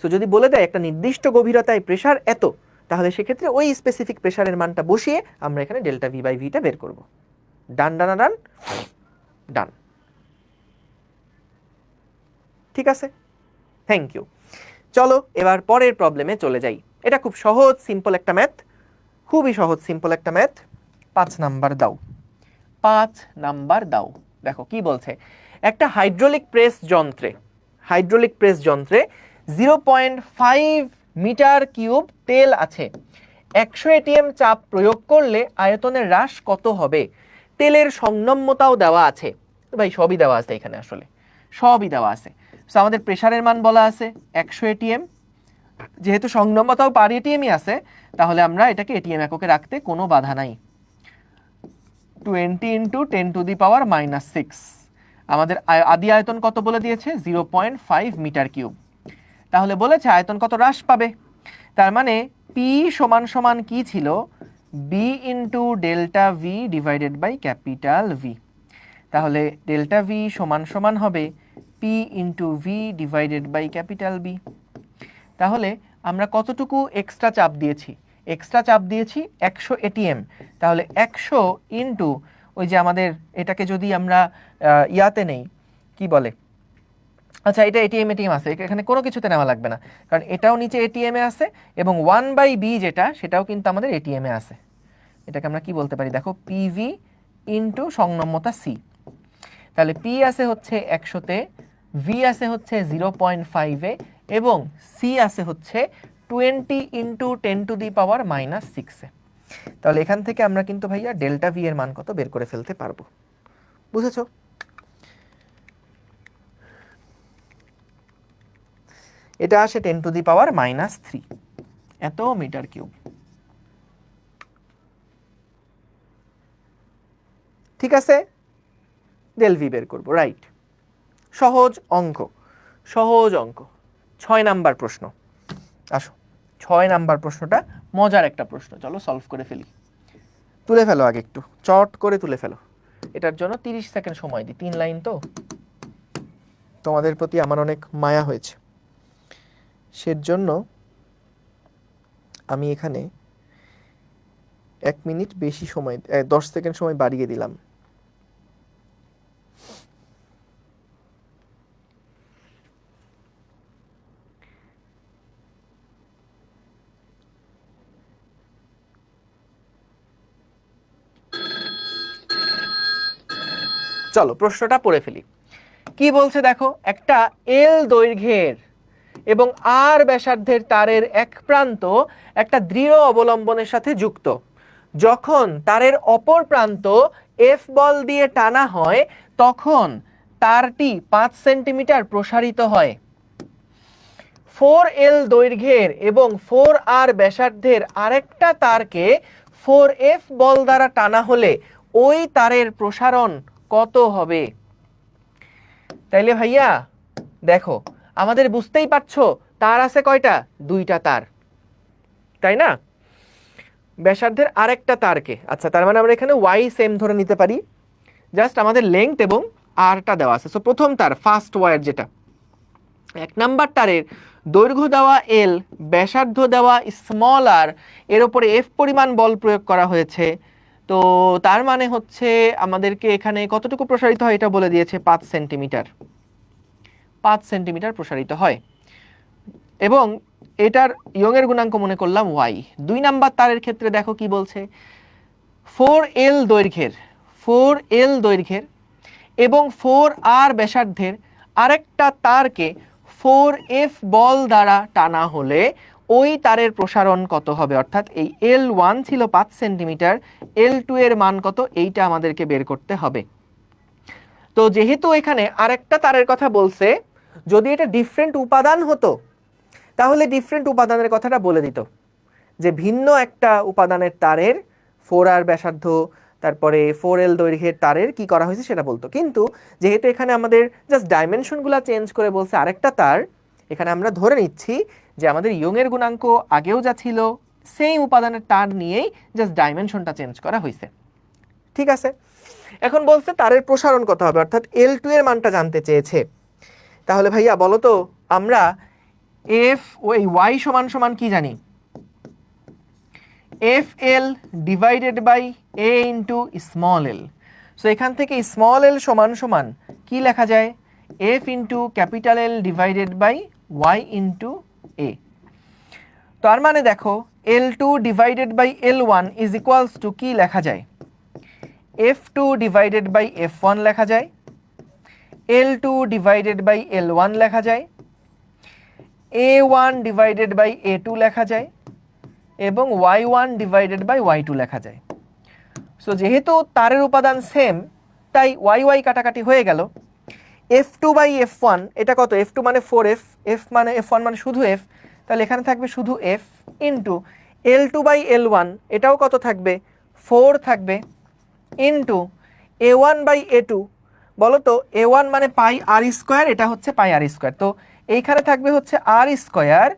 সো যদি বলে দেয় একটা নির্দিষ্ট গভীরতায় প্রেসার এত, তাহলে সেক্ষেত্রে ওই স্পেসিফিক প্রেসারের মানটা বসিয়ে আমরা এখানে ডেল্টা ভি বাই ভিটা বের করব। ডান ডান ডান ডান, ঠিক আছে, থ্যাংক ইউ। চলো এবার পরের প্রবলেমে চলে যাই। এটা খুব সহজ সিম্পল একটা ম্যাথ, খুবই সহজ সিম্পল একটা ম্যাথ। 5 নাম্বার দাও, 5 নাম্বার দাও। দেখো কি বলছে, একটা হাইড্রোলিক প্রেস যন্ত্রে 0.5 মিটার কিউব তেল আছে। 100 এটিএম চাপ প্রয়োগ করলে আয়তনের হ্রাস কত হবে? তেলের সংনম্যতাও দেওয়া আছে। ভাই সবই দেওয়া আছে এখানে, আসলে সবই দেওয়া আছে। সো আমাদের প্রেসারের মান বলা আছে 100 এটিএম, যেহেতু সংনম্যতাও পার এটিএমই আছে, তাহলে আমরা এটাকে এটিএম এককে রাখতে কোনো বাধা নাই। 20 × 10⁻⁻6 আমাদের আদি আয়তন কত বলে দিয়েছে? 0.5 মিটার কিউব। তাহলে বলেছে আয়তন কত হ্রাস পাবে। তার মানে পি সমান সমান কি ছিল? B into delta V divided by capital V. তাহলে ডেল্টা ভি সমান সমান হবে P into V divided by capital B. তাহলে আমরা কতটুকু এক্সট্রা চাপ দিয়েছি? এক্সট্রা চাপ দিয়েছি 100 এটিএম। তাহলে 100 ইন্টু ওই যে আমাদের এটাকে যদি আমরা ইয়াতে নেই, কি বলে, আচ্ছা এটা এটিএম আছে, এখানে কোনো কিছুতে নেওয়া লাগবে না, কারণ এটাও নিচে এটিএম এ আছে এবং 1/b যেটা সেটাও কিন্তু আমাদের এটিএম এ আছে। এটাকে আমরা কি বলতে পারি দেখো, পিভি ইন্টু সংনম্যতা সি। তাহলে পি আছে হচ্ছে 100-তে, ভি আছে হচ্ছে 0.5-এ এবং সি আছে হচ্ছে 20 × 10⁻⁻6-এ। তাহলে এখান থেকে আমরা কিন্তু ভাইয়া ডেল্টা ভি এর মান কত বের করে ফেলতে পারবো। বুঝেছো? এটা আসে 10⁻³ এত মিটার কিউব। ঠিক আছে, ডেল ভি বের করবো, রাইট। সহজ অঙ্ক, সহজ অঙ্ক। 6 নাম্বার প্রশ্ন, আসো 6 নাম্বার প্রশ্নটা মজার একটা প্রশ্ন, চলো সলভ করে ফেলি। তুলে ফেলো আগে, একটু চট করে তুলে ফেলো। এটার জন্য 30 সেকেন্ড সময় দিই, 3 লাইন তো, তোমাদের প্রতি আমার অনেক মায়া হয়েছে, সেজন্য আমি এখানে 1 মিনিট বেশি সময় 10 সেকেন্ড সময় বাড়িয়ে দিলাম। চলো প্রশ্নটা পড়ে ফেলি। কি বলছে দেখো, একটা এল দৈর্ঘ্যের এবং আর ব্যাসার্ধের তারের এক প্রান্ত একটা দৃঢ় অবলম্বনের সাথে যুক্ত। যখন তারের অপর প্রান্ত এফ বল দিয়ে টানা হয় তখন তারটি 5 সেন্টিমিটার প্রসারিত হয়। 4L দৈর্ঘ্যের এবং 4R ব্যাসার্ধের আরেকটা তারকে 4F বল দ্বারা টানা হলে ওই তারের প্রসারণ কত হবে? তাইলে ভাইয়া দেখো, আমাদের বুঝতেই পারছো তার আছে কয়টা? 2টা তার, তাই না? ব্যাসার্ধের আরেকটা তারকে, আচ্ছা তার মানে আমরা এখানে y সেম ধরে নিতে পারি, জাস্ট আমাদের লেংথ এবং আরটা দেওয়া আছে। সো প্রথম তার ফার্স্ট ওয়্যার যেটা, 1 নাম্বার তারের দৈর্ঘ্য দেওয়া এল, ব্যাসার্ধ দেওয়া স্মল আর, এর উপরে এফ পরিমাণ বল প্রয়োগ করা হয়েছে। তো তার মানে হচ্ছে আমাদেরকে এখানে কতটুকু প্রসারিত হয় এটা বলে দিয়েছে, 5 সেন্টিমিটার। 5 সেন্টিমিটার প্রসারিত হয় এবং এটার ইয়ংয়ের গুণাঙ্ক মনে করলাম y। 2 নাম্বার তারের ক্ষেত্রে দেখো কি বলছে, 4L দৈর্ঘ্যের এবং 4R ব্যাসার্ধের আরেকটা তারকে 4F বল দ্বারা টানা হলে ওই তারের প্রসারণ কত হবে? অর্থাৎ এই L1 ছিল 5 সেন্টিমিটার, L2 এর মান কত এইটা আমাদেরকে বের করতে হবে। তো যেহেতু এখানে আরেকটা তারের কথা বলছে, যদি এটা ডিফারেন্ট উপাদান হতো তাহলে ডিফারেন্ট উপাদানের কথাটা বলে দিত, যে ভিন্ন একটা উপাদানের তারের 4R ব্যাসার্ধ তারপরে 4L দৈর্ঘ্যের তারের কি করা হয়েছে সেটা বলতো। কিন্তু যেহেতু এখানে আমাদের জাস্ট ডাইমেনশনগুলো চেঞ্জ করে বলছে আরেকটা তার, এখানে আমরা ধরে নিচ্ছি যে আমাদের ইয়ংয়ের গুণাঙ্ক আগেও যা ছিল সেই উপাদানের তার নিয়েই জাস্ট ডাইমেনশনটা চেঞ্জ করা হয়েছে। ঠিক আছে, এখন বলছে তারের প্রসারণ কত হবে, অর্থাৎ L2 এর মানটা জানতে চেয়েছে। তাহলে ভাইয়া বলো তো আমরা এফ ওই ওয়াই সমান সমান কি জানি, F L divided by A into small L. So এখান থেকে স্মল এল সমান সমান কি লেখা যায়, F into capital L divided by Y into A. তার মানে দেখো L2 divided by L1 is equals to কি লেখা যায়, F2 ডিভাইডেড বাই F1 লেখা যায়, L2 ডিভাইডেড বাই L1 লেখা যায়, A1 ডিভাইডেড বাই A2 লেখা যায় এবং Y1 ডিভাইডেড বাই Y2 লেখা যায়। সো যেহেতু তারের উপাদান সেম তাই Y কাটাকাটি হয়ে গেল। F2 বাই F1 এটা কত, F2 মানে 4F, F মানে F1 মানে শুধু F, তাহলে এখানে থাকবে শুধু F into L2 by L1 এটাও কত থাকবে, 4 থাকবে ইন্টু A1 বাই A2, বলো তো A1 মানে পাই আর স্কোয়ার, এটা হচ্ছে পাই আর স্কোয়ার, তো এইখানে থাকবে হচ্ছে আর স্কোয়ার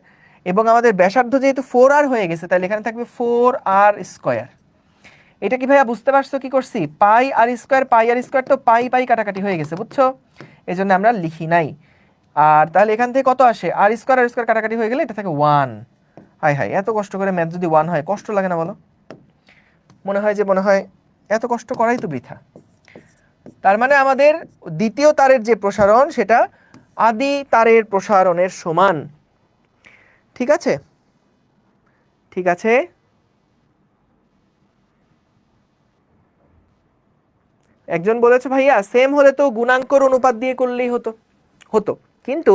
এবং আমাদের ব্যাসার্ধ যেহেতু 4R হয়ে গেছে তাহলে এখানে থাকবে 4R স্কোয়ার। এটা কি ভাইয়া বুঝতে পারছো কি করছি, পাই আর স্কোয়ার তো পাই পাই কাটাকাটি হয়ে গেছে, বুঝছো, এই জন্য আমরা লিখি নাই। আর তাহলে এখান থেকে কত আসে, আর স্কোয়ার কাটাকাটি হয়ে গেলে এটা থাকে 1। হাই হাই, এত কষ্ট করে ম্যাথ যদি 1 হয় কষ্ট লাগে না বলো, মনে হয় এত কষ্ট করাই তো বৃথা। তার মানে আমাদের দ্বিতীয় তারের যে প্রসারণ সেটা আদি তারের প্রসারণের সমান। ঠিক আছে, ঠিক আছে, একজন বলেছে ভাইয়া সেম হলে তো গুণাঙ্কর অনুপাত দিয়ে করলেই হতো, কিন্তু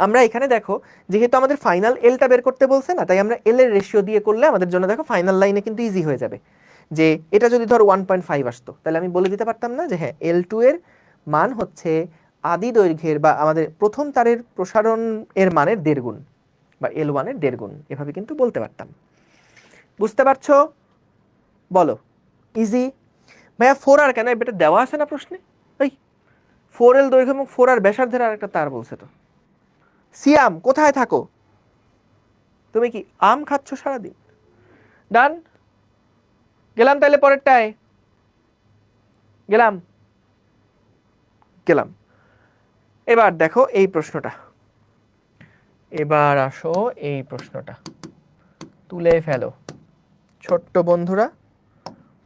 আমরা এখানে দেখো যেহেতু আমাদের ফাইনাল এলটা বের করতে বলছে না, তাই আমরা এল এর রেশিও দিয়ে করলে আমাদের জন্য দেখো ফাইনাল লাইনে কিন্তু ইজি হয়ে যাবে। যে এটা যদি ধর 1.5 আসতো তাহলে আমি বলে দিতে পারতাম না যে হ্যাঁ L2 এর মান হচ্ছে আদি দৈর্ঘ্যের বা আমাদের প্রথম তারের প্রসারণ এর মানের 1.5 গুণ বা L1 এর 1.5 গুণ, এভাবে কিন্তু বলতে পারতাম। বুঝতে পারছো, বলো ইজি। ভাইয়া 4R কেন, এটা দেওয়া আছে না প্রশ্নে, ওই 4L দৈর্ঘ্য এবং 4R ব্যাসার্ধের আর একটা তার বলছে তো। সিয়াম কোথায় থাকো, তুমি কি আম খাচ্ছ সারাদিন? ডান, গেলাম তাহলে পরেরটায়, গেলাম। এবার দেখো এই প্রশ্নটা, এবার আসো এই প্রশ্নটা তুলে ফেলো ছোট্ট বন্ধুরা,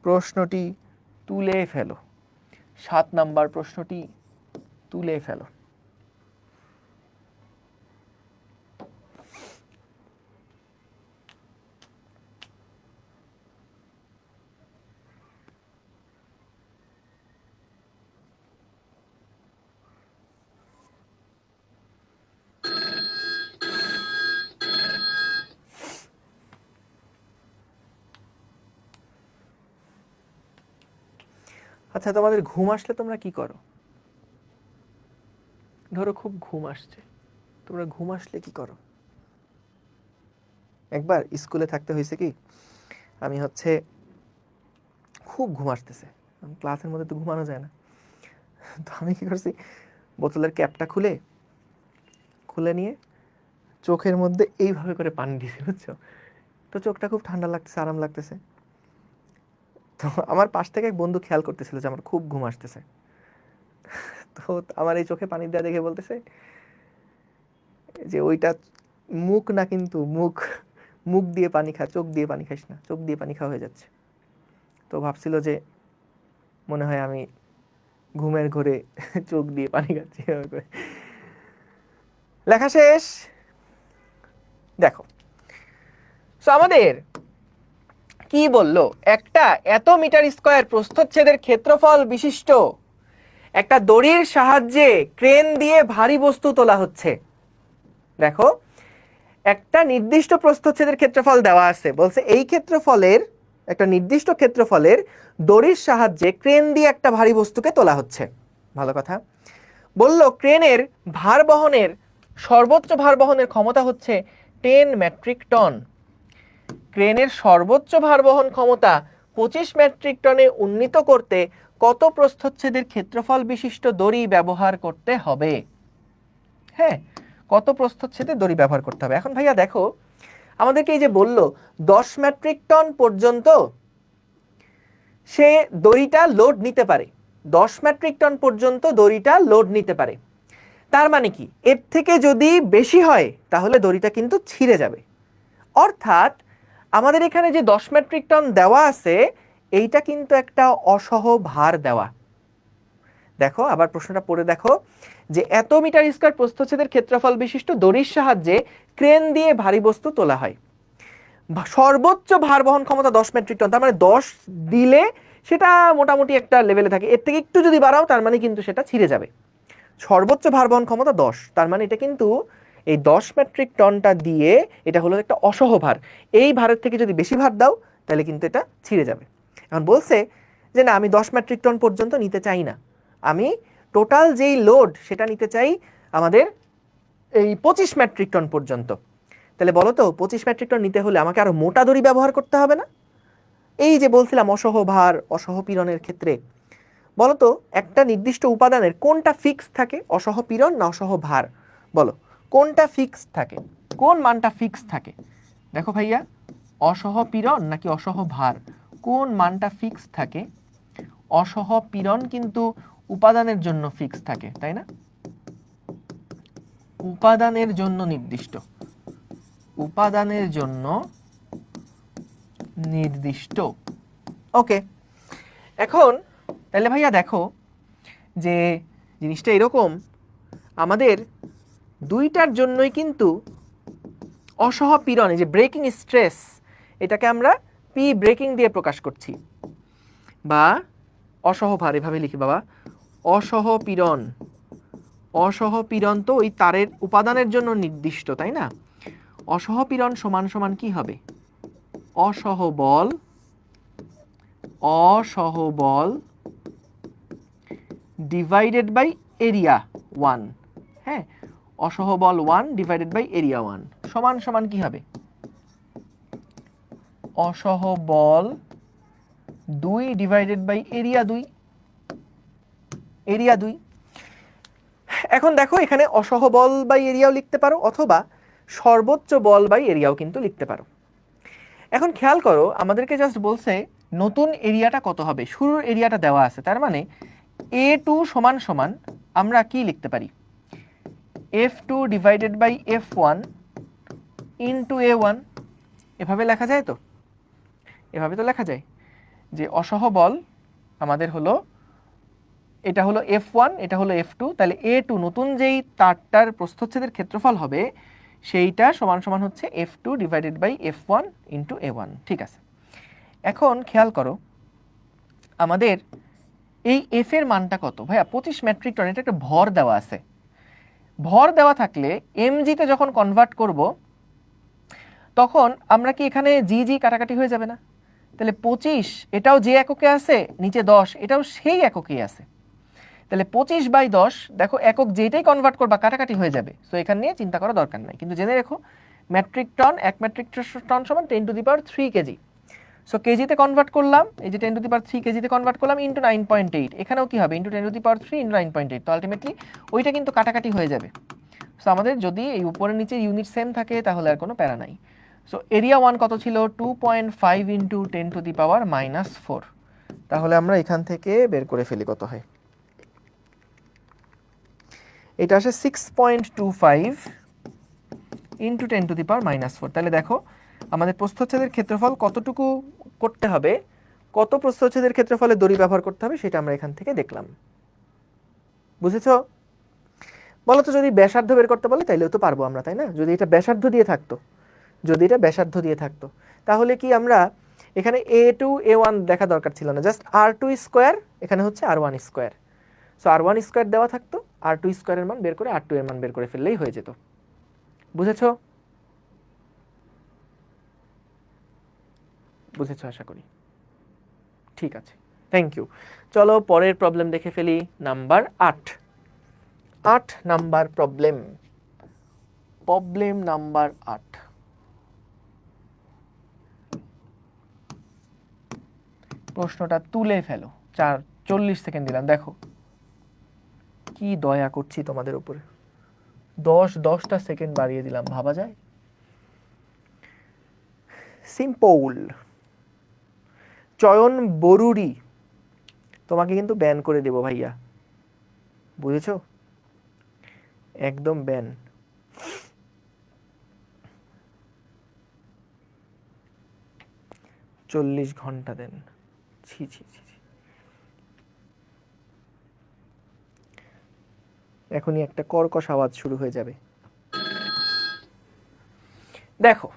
প্রশ্নটি তুলে ফেলো, 7 নাম্বার প্রশ্নটি তুলে ফেলো। আচ্ছা, তোমাদের ঘুম আসলে তোমরা কি করো? ধরো খুব ঘুম আসছে, তোমরা ঘুম আসলে কি করো? একবার স্কুলে থাকতে হয়েছে কি, আমি হচ্ছে খুব ঘুম আসতেছে, ক্লাসের মধ্যে তো ঘুমানো যায় না, তো আমি কি করছি, বোতলের ক্যাপটা খুলে নিয়ে চোখের মধ্যে এইভাবে করে পানি দিয়েছি, বুঝছো, তো চোখটা খুব ঠান্ডা লাগতেছে, আরাম লাগতেছে। তো আমার পাশ থেকে এক বন্ধু খেয়াল করতেছিল যে আমার খুব ঘুম আসতেছে, তো আমার এই চোখে পানি দেওয়া দেখে বলতেছে যে ওইটা মুখ না, কিন্তু মুখ দিয়ে পানি খা, চোখ দিয়ে পানি খাইস না, চোখ দিয়ে পানি খাওয়া হয়ে যাচ্ছে। তো ভাবছিল যে মনে হয় আমি ঘুমের ঘোরে চোখ দিয়ে পানি খাচ্ছি। লেখা শেষ, দেখো সো আমাদের কি বললো, একটা এত মিটার স্কয়ার প্রস্থচ্ছেদের ক্ষেত্রফল বিশিষ্ট একটা দড়ির সাহায্যে ক্রেন দিয়ে ভারী বস্তু তোলা হচ্ছে। দেখো একটা নির্দিষ্ট প্রস্থচ্ছেদের ক্ষেত্রফল দেওয়া আছে, বলছে এই ক্ষেত্রফলের একটা নির্দিষ্ট ক্ষেত্রফলের দড়ির সাহায্যে ক্রেন দিয়ে একটা ভারী বস্তুকে তোলা হচ্ছে। ভালো কথা বলল, ক্রেনের ভার বহনের সর্বোচ্চ ভার বহনের ক্ষমতা হচ্ছে 10 মেট্রিক টন। ক্রেনের সর্বোচ্চ ভার বহন ক্ষমতা 25 মেট্রিক টনে উন্নীত করতে কত প্রস্থচ্ছেদের ক্ষেত্রফল বিশিষ্ট দড়ি ব্যবহার করতে হবে? হ্যাঁ, কত প্রস্থচ্ছেদের দড়ি ব্যবহার করতে হবে। এখন ভাইয়া দেখো আমাদেরকে এই যে বলল 10 মেট্রিক টন পর্যন্ত সে দড়িটা লোড নিতে পারে, 10 মেট্রিক টন পর্যন্ত দড়িটা লোড নিতে পারে। তার মানে কি, এর থেকে যদি বেশি হয় তাহলে দড়িটা কিন্তু ছিঁড়ে যাবে। অর্থাৎ আমাদের এখানে যে 10 মেট্রিক টন দেওয়া আছে, এইটা কিন্তু একটা অসহ ভার দেওয়া। দেখো আবার প্রশ্নটা পড়ে দেখো, যে এত মিটার স্কয়ার প্রস্থচ্ছেদের ক্ষেত্রফল বিশিষ্ট দড়ির সাহায্যে ক্রেন দিয়ে ভারী বস্তু তোলা হয়। সর্বোচ্চ ভার বহন ক্ষমতা 10 মেট্রিক টন, তার মানে 10 দিলে সেটা মোটামুটি একটা লেভেলে থাকে, এর থেকে একটু যদি বাড়াও তার মানে কিন্তু সেটা ছিঁড়ে যাবে। সর্বোচ্চ ভার বহন ক্ষমতা 10, তার মানে এটা কিন্তু এই 10 মেট্রিক টনটা দিয়ে এটা হলো একটা অসহ ভার। এই ভারের থেকে যদি বেশি ভার দাও তাহলে কিন্তু এটা ছিঁড়ে যাবে। এখন বলছে যে না, আমি 10 মেট্রিক টন পর্যন্ত নিতে চাই না, আমি টোটাল যেই লোড সেটা নিতে চাই আমাদের এই 25 মেট্রিক টন পর্যন্ত। তাহলে বলো তো 25 মেট্রিক টন নিতে হলে আমাকে আরো মোটা দড়ি ব্যবহার করতে হবে না? এই যে বলছিলাম অসহ ভার অসহ পীড়নের ক্ষেত্রে, বলতো একটা নির্দিষ্ট উপাদানের কোনটা ফিক্স থাকে, অসহ পীড়ন না অসহ ভার? বলো কোনটা ফিক্স থাকে, কোন মানটা ফিক্স থাকে? দেখো ভাইয়া, অসহ পীড়ন নাকি অসহ ভার, কোন মানটা ফিক্স থাকে? অসহ পীড়ন কিন্তু উপাদানের জন্য ফিক্স থাকে, তাই না? উপাদানের জন্য নির্দিষ্ট, উপাদানের জন্য নির্দিষ্ট। ওকে, এখন তাহলে ভাইয়া দেখো যে জিনিসটা এরকম, আমাদের দুইটার জন্যই কিন্তু অসহ পীড়ন, এই যে ব্রেকিং স্ট্রেস, এটাকে আমরা পি ব্রেকিং দিয়ে প্রকাশ করছি, বা অসহ ভার এভাবে লিখি বাবা, অসহ পীড়ন। অসহ পীড়ন তো ওই তারের উপাদানের জন্য নির্দিষ্ট, তাই না? অসহ পীড়ন সমান সমান কি হবে? অসহ বল, অসহ বল ডিভাইডেড বাই এরিয়া 1। হ্যাঁ, অসহ বল 1 ডিভাইডেড বাই এরিয়া 1 সমান সমান কি হবে? অসহ বল 2 ডিভাইডেড বাই এরিয়া 2, এরিয়া 2। এখন দেখো এখানে অসহ বল বাই এরিয়াও লিখতে পারো, অথবা সর্বোচ্চ বল বাই এরিয়াও কিন্তু লিখতে পারো। এখন খেয়াল করো, আমাদেরকে জাস্ট বলছে নতুন এরিয়াটা কত হবে, শুরুর এরিয়াটা দেওয়া আছে, তার মানে A2 সমান সমান আমরা কি লিখতে পারি? F2 divided by F1 into A1। এভাবে লেখা যায় তো? এভাবে তো লেখা যায় যে অসহ বল আমাদের হলো, এটা হলো F1, এটা হলো F2, তাহলে A2 নতুন যেই তারটার প্রস্থচ্ছেদের ক্ষেত্রফল হবে সেইটা সমান সমান হচ্ছে F2 divided by F1 into A1। ঠিক আছে, এখন খেয়াল করো আমাদের এই F এর মানটা কত? ভাইয়া 25 মেট্রিক টন, এটা একটা ভর দেওয়া আছে। ভর দেওয়া থাকলে mg তে যখন কনভার্ট করব তখন আমরা কি এখানে জি জি কাটাকাটি হয়ে যাবে না? তাহলে 25 এটাও যে এককে আছে, নিচে 10 এটাও সেই এককেই আছে, তাহলে 25/10, দেখো একক যেটাই কনভার্ট করবা কাটাকাটি হয়ে যাবে, সো এখানে নিয়ে চিন্তা করা দরকার নাই। কিন্তু জেনে রেখো মেট্রিক টন, 1 মেট্রিক টন সমান 10⁻³ কেজি। সো কেজিতে কনভার্ট করলাম, এই যে 10⁻³ কেজিতে কনভার্ট করলাম ইন্টু 9.8, এখানেও কি হবে ইন্টু 10⁻³ ইন্টু 9.8, তো আলটিমেটলি ওইটা কিন্তু কাটাকাটি হয়ে যাবে। সো আমাদের যদি এই উপরের নিচে ইউনিট সেম থাকে তাহলে আর কোনো প্যারা নাই। সো এরিয়া 1 কত ছিল? 2.5 ইন্টু 10⁻⁻4। তাহলে আমরা এখান থেকে বের করে ফেলি কত হয়। এটা আসে 6.25 ইন্টু 10⁻⁻4। তাহলে দেখো আমাদের প্রস্থচ্ছেদের ক্ষেত্রফল কতটুকু করতে হবে, কত প্রস্থচ্ছেদের ক্ষেত্রফলে দড়ি ব্যবহার করতে হবে সেটা আমরা এখান থেকে দেখলাম। বুঝেছো? বলো তো যদি ব্যাসার্ধ বের করতে বলে তাইলেও তো পারবো আমরা, তাই না? যদি এটা ব্যাসার্ধ দিয়ে থাকতো, যদি এটা ব্যাসার্ধ দিয়ে থাকতো তাহলে কি আমরা এখানে A2 A1 দেখা দরকার ছিল না, জাস্ট R2 স্কোয়ার, এখানে হচ্ছে R1 square. So R1 square দেওয়া থাকতো, R2 স্কোয়ারের মান বের করে R2 এর মান বের করে ফেললেই হয়ে যেত। বুঝেছো? বুঝেছো আশা করি। ঠিক আছে, থ্যাংক ইউ। চলো পরের প্রবলেম দেখে ফেলি, number 8। 8 number problem, problem number 8। প্রশ্নটা তুলে ফেলো, 40 সেকেন্ড দিলাম, দেখো কি দয়া করছি তোমাদের উপরে, 10টা সেকেন্ড বাড়িয়ে দিলাম, ভাবা যায়? সিম্পল। চয়ন বরুড়ি, তোমাকে কিন্তু ব্যান করে দেব ভাইয়া, বুঝেছো? একদম ব্যান। চল্লিশ ঘন্টা দেন, ছি ছি ছি ছি। এখনই একটা কর্কশ আওয়াজ শুরু হয়ে যাবে। দেখো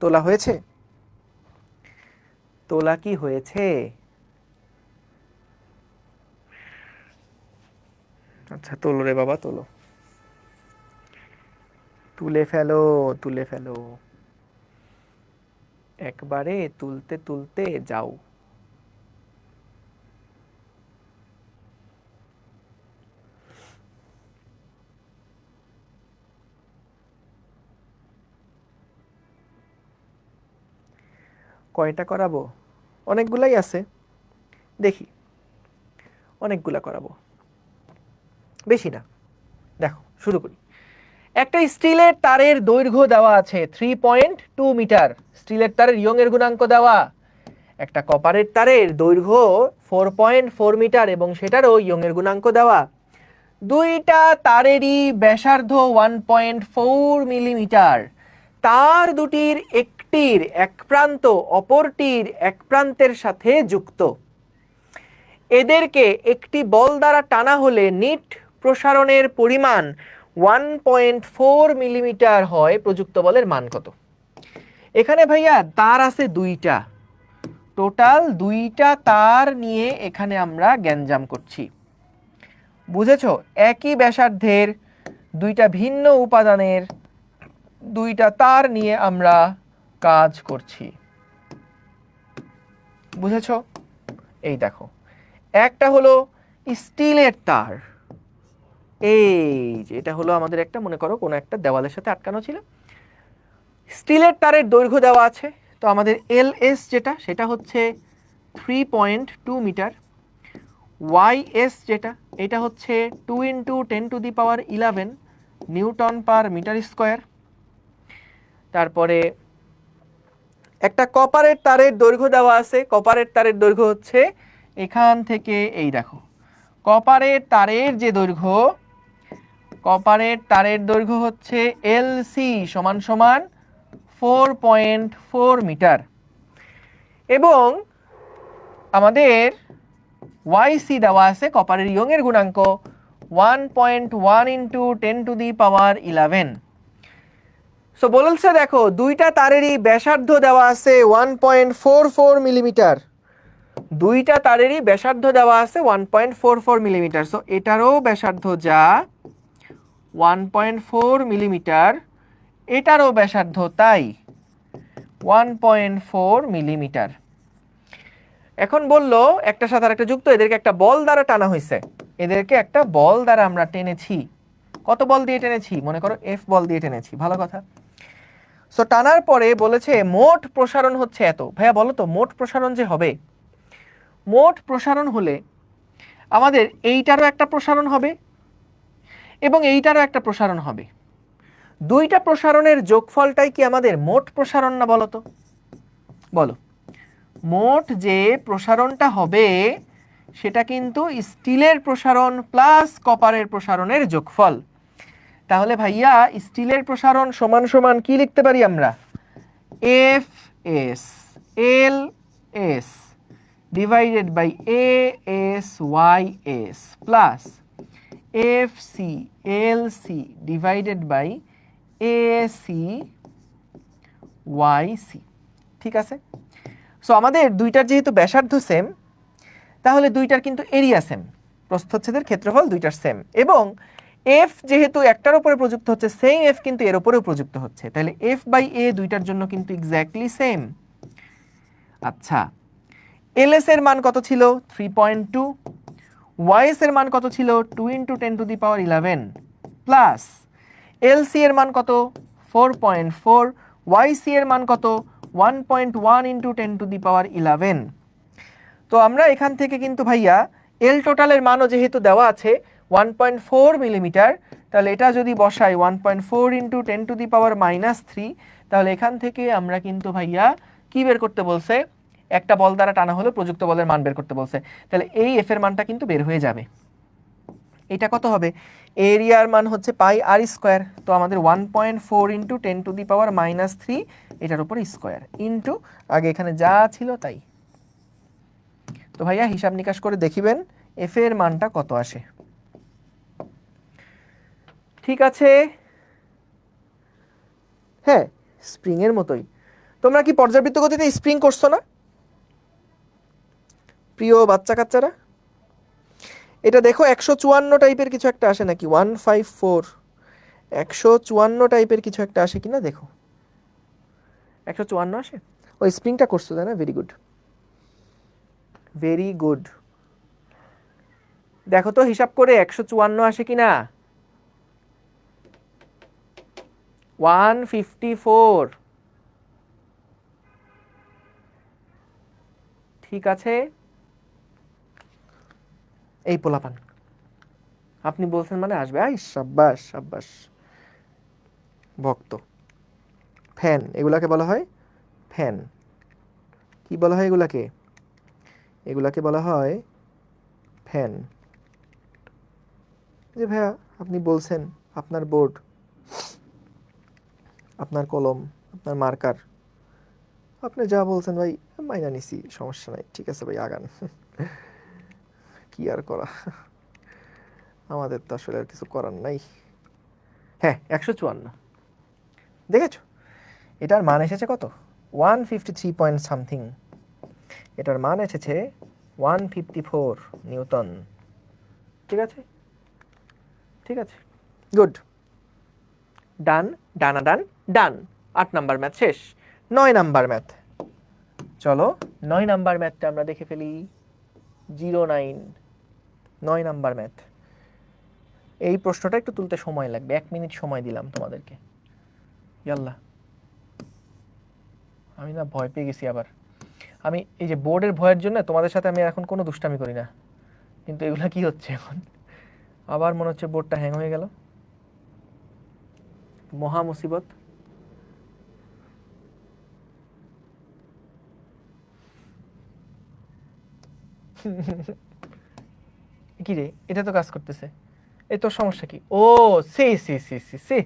তোলা হয়েছে, তোলা কি হয়েছে? আচ্ছা তোলো রে বাবা, তোলো, তুলে ফেলো, তুলে ফেলো, একবারে তুলতে তুলতে যাও। কয়টা করাবো? অনেকগুলাই আছে, দেখি অনেকগুলা করাবো, বেশি না। দেখো শুরু করি। একটা স্টিলের তারের দৈর্ঘ্য দেওয়া আছে 3.2 মিটার, স্টিলের তারের ইয়ং এর গুণাঙ্ক দেওয়া। একটা কপারের তারের দৈর্ঘ্য 4.4 মিটার এবং সেটারও ইয়ং এর গুণাঙ্ক দেওয়া। দুইটা তারেরই ব্যাসার্ধ 1.4 মিলিমিটার। তার দুটির একটির এক প্রান্ত অপরটির এক প্রান্তের সাথে যুক্ত। এদেরকে একটি বল দ্বারা টানা হলে নিট প্রসারণের পরিমাণ 1.4 মিলিমিটার হয়। প্রযুক্ত বলের মান কত? এখানে ভাইয়া তার আছে দুইটা, টোটাল দুইটা তার নিয়ে এখানে আমরা গ্যাঞ্জাম করছি, বুঝেছো? একই ব্যাসার্ধের দুইটা ভিন্ন উপাদানের দুইটা তার নিয়ে আমরা কাজ করছি, বুঝেছো? এই দেখো, একটা হলো স্টিলের তার, এই যে এটা হলো আমাদের একটা, মনে করো কোনো একটা দেওয়ালের সাথে আটকানো ছিল, স্টিলের তারের দৈর্ঘ্য দেওয়া আছে। তো আমাদের এলএস যেটা, সেটা হচ্ছে 3.2 মিটার। ওয়াইএস যেটা, এটা হচ্ছে 2 × 10⁻11 নিউটন পার মিটার স্কোয়ার। তারপরে একটা কপারের তারের দৈর্ঘ্য দেওয়া আছে, কপারের তারের দৈর্ঘ্য হচ্ছে এখান থেকে, এই দেখো কপারের তারের যে দৈর্ঘ্য, কপারের তারের দৈর্ঘ্য হচ্ছে এলসি সমান সমান 4.4 মিটার এবং আমাদের ওয়াইসি দেওয়া আছে, কপারের ইয়ং এর গুণাঙ্ক 1.1 × 10⁻11। সো বলছে দেখো দুইটা তারেরই ব্যাসার্ধ দেওয়া আছে 1.44 মিলিমিটার, দুইটা তারেরই ব্যাসার্ধ দেওয়া আছে 1.44 মিলিমিটার। সো এটারও ব্যাসার্ধ যা 1.4 মিলিমিটার, এটারও ব্যাসার্ধ তাই 1.4 মিলিমিটার। এখন বললো একটার সাথে আরেকটা যুক্ত, এদেরকে একটা বল দ্বারা টানা হয়েছে, এদেরকে একটা বল দ্বারা আমরা টেনেছি। কত বল দিয়ে টেনেছি? মনে করো এফ বল দিয়ে টেনেছি, ভালো কথা। সো টানার পরে বলেছে মোট প্রসারণ হচ্ছে এত। ভাইয়া বলো তো মোট প্রসারণ যে হবে, মোট প্রসারণ হলে আমাদের এইটারও একটা প্রসারণ হবে এবং এইটারও একটা প্রসারণ হবে। দুইটা প্রসারণের যোগফলটাই কি আমাদের মোট প্রসারণ না? বলো তো, বলো। মোট যে প্রসারণটা হবে সেটা কিন্তু স্টিলের প্রসারণ প্লাস কপারের প্রসারণের যোগফল। তাহলে ভাইয়া স্টিলের প্রসারণ সমান সমান কি লিখতে পারি আমরা? F S L S divided by A S Y S plus F C L C divided by A C Y C. ঠিক আছে? সো আমাদের দুইটার যেহেতু ব্যাসার্ধ সেম, তাহলে দুইটার কিন্তু এরিয়া সেম, প্রস্থচ্ছেদের ক্ষেত্রফল দুইটার সেম, এবং এফ যেহেতু একটার উপরে প্রযুক্ত হচ্ছে, সেম এফ কিন্তু এর উপরেও প্রযুক্ত হচ্ছে, তাহলে এফ বাই এ দুইটার জন্য কিন্তু এক্স্যাক্টলি সেম। আচ্ছা, এলএস এর মান কত ছিল? 3.2। ওয়াইএস এর মান কত ছিল? 2 × 10⁻11 প্লাস এলসি এর মান কত? 4.4। ওয়াইসি এর মান কত? 1.1 × 10⁻11। তো আমরা এখান থেকে কিন্তু ভাইয়া এল টোটালের মানও যেহেতু দেওয়া আছে 1.4 মিলিমিটার, তাহলে এটা যদি বসাই 1.4 × 10⁻³ তাহলে এখান থেকে আমরা কিন্তু ভাইয়া কি বের করতে বলছে? একটা বল দ্বারা টানা হলে প্রযুক্ত বলের মান বের করতে বলছে, তাহলে এই এফ এর মানটা কিন্তু বের হয়ে যাবে। এটা কত হবে? এরিয়ার মান হচ্ছে পাই আর স্কোয়ার, তো আমাদের 1.4 ইন্টু 10⁻³ এটার উপর স্কোয়ার ইন্টু আগে এখানে যা ছিল তাই। তো ভাইয়া হিসাব নিকাশ করে দেখিবেন এফ এর মানটা কত আসে। ঠিক আছে, হ্যাঁ স্প্রিং এর মতোই। তোমরা কি পর্যাবৃত্ত গতিতে স্প্রিং করছো না প্রিয় বাচ্চা কাচ্চারা? এটা দেখো 154 টাইপের কিছু একটা আসে নাকি, 154, 154 টাইপের কিছু একটা আসে কিনা দেখো। 154 আসে? ওই স্প্রিংটা করছো তাই না? Very good, very good. দেখো তো হিসাব করে 154 আসে কিনা। 154, ঠিক আছে। এই পোলাপান আপনি বলছেন মানে আসবে। আই সাব্বাস সাব্বাস, ভক্ত। ফ্যান এগুলাকে বলা হয় ফ্যান। কি বলা হয় এগুলাকে? এগুলাকে বলা হয় ফ্যান। যে ভাইয়া আপনি বলছেন আপনার বোর্ড, আপনার কলম, আপনার মার্কার, আপনি যা বলছেন ভাই মাইনা নিছি, সমস্যা নাই, ঠিক আছে ভাই আগান। কি আর করা, আমাদের তো আসলে আর কিছু করার নাই। হ্যাঁ 154 দেখেছো, এটার মান এসেছে কত? 153 পয়েন্ট সামথিং। এটার মান এসেছে 154 নিউটন। ঠিক আছে, ঠিক আছে, গুড, ডান, ডানা ডান, ডান। 8 নাম্বার ম্যাথ শেষ। 9 নাম্বার ম্যাথ, চলো 9 নাম্বার ম্যাথটা আমরা দেখে ফেলি। 09, 9 নাম্বার ম্যাথ। এই প্রশ্নটা একটু তুলতে সময় লাগবে, 1 মিনিট সময় দিলাম তোমাদেরকে। ইয়াল্লা, আমি না ভয় পেয়ে গেছি আবার। আমি এই যে বোর্ডের ভয়ের জন্য তোমাদের সাথে আমি এখন কোনো দুষ্টামি করি না, কিন্তু এগুলা কি হচ্ছে এখন? আবার মনে হচ্ছে বোর্ডটা হ্যাং হয়ে গেল, মহা মুসিবত। কি রে, এটা তো কাজ করতেছে, এই তোর সমস্যা কি? ও C C C C C,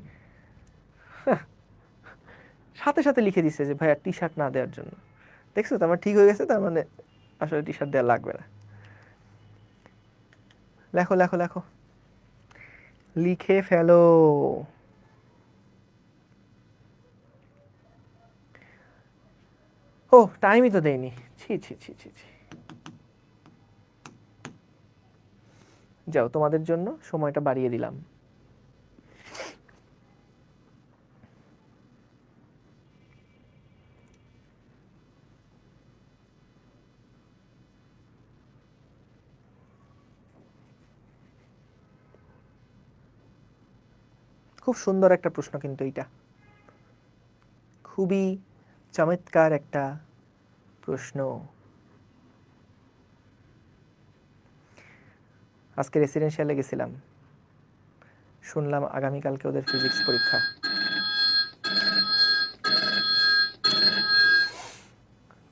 সাথে সাথে লিখে দিচ্ছে যে ভাইয়া টি শার্ট না দেওয়ার জন্য। দেখছো তো আমার ঠিক হয়ে গেছে, তার মানে আসলে টি শার্ট দেওয়া লাগবে না। লেখো লেখো লেখো, লিখে ফেলো। ও টাইমই তো দেয়নি, ছি ছি ছি ছি ছি। যাও, তোমাদের জন্য সময়টা বাড়িয়ে দিলাম। খুব সুন্দর একটা প্রশ্ন কিন্তু এইটা, খুবই চমৎকার একটা প্রশ্ন। আজকে রেসিডেন্সিয়ালে গেছিলাম, শুনলাম আগামীকালকে ওদের ফিজিক্স পরীক্ষা।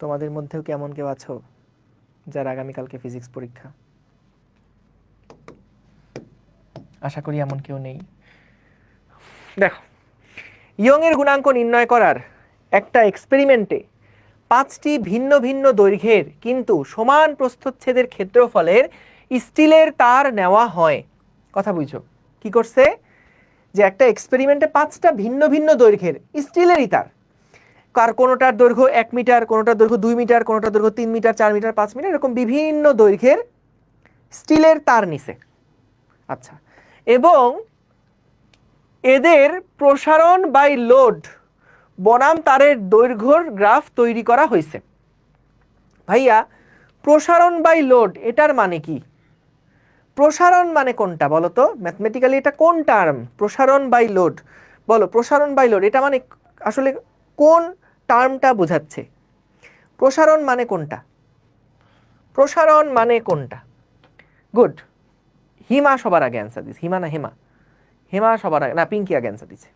তোমাদের মধ্যেও কেমন কেউ আছো যার আগামীকালকে ফিজিক্স পরীক্ষা? আশা করি এমন কেউ নেই। দেখো, ইয়ংয়ের গুণাঙ্ক নির্ণয় করার একটা এক্সপেরিমেন্টে 5টি ভিন্ন ভিন্ন দৈর্ঘ্যের কিন্তু সমান প্রস্থচ্ছেদের ক্ষেত্রফলের স্টিলের তার নেওয়া হয়। কথা বুঝছো? কি করছে? যে একটা এক্সপেরিমেন্টে 5টা ভিন্ন ভিন্ন দৈর্ঘ্যের স্টিলেরই তার, কোনোটার দৈর্ঘ্য 1 মিটার, কোনোটার দৈর্ঘ্য 2 মিটার, কোনোটার দৈর্ঘ্য 3 মিটার, 4 মিটার, 5 মিটার, এরকম বিভিন্ন দৈর্ঘ্যের স্টিলের তার নিছে। আচ্ছা, এবং এদের প্রসারণ বাই লোড বনাম তারের দৈর্ঘ্যর গ্রাফ তৈরি করা হয়েছে। ভাইয়া প্রসারণ বাই লোড এটার মানে কি? প্রসারণ মানে কোনটা বলো তো? ম্যাথমেটিক্যালি এটা কোন টার্ম? প্রসারণ বাই লোড, বলো প্রসারণ বাই লোড এটা মানে আসলে কোন টার্মটা বোঝাচ্ছে? প্রসারণ মানে কোনটা? প্রসারণ মানে কোনটা? গুড, হিমা সবার আগে অ্যান্সার দিচ্ছে। হিমা না হেমা? হেমা সবার আগে, না পিঙ্কি আগে অ্যান্সার দিচ্ছে।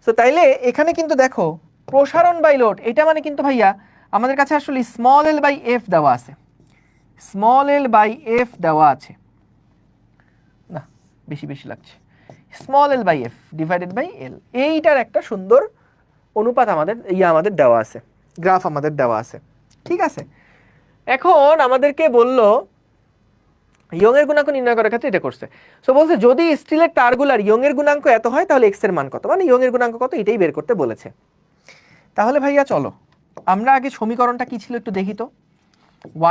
সো তাইলে এখানে কিন্তু দেখো প্রসারণ বাই লোড এটা মানে কিন্তু ভাইয়া আমাদের কাছে আসলে স্মল এল বাই এফ দেওয়া আছে, স্মল এল বাই এফ দেওয়া আছে, না বেশি বেশি লাগছে, small L by F divided by L, এইটার একটা সুন্দর অনুপাত আমাদের আমাদের দেওয়া আছে, গ্রাফ আমাদের দেওয়া আছে। ঠিক আছে, এখন আমাদেরকে বলল ইয়ং এর গুণাঙ্ক নির্ণয় করার ক্ষেত্রে এটা করছে। সো বলছে যদি স্টিলের তারগুলার ইয়ং এর গুণাঙ্ক এত হয় তাহলে এক্স এর মান কত, মানে ইয়ং এর গুণাঙ্ক কত এটাই বের করতে বলেছে। তাহলে ভাইয়া চলো আমরা আগে সমীকরণটা কি ছিল একটু দেখি তো।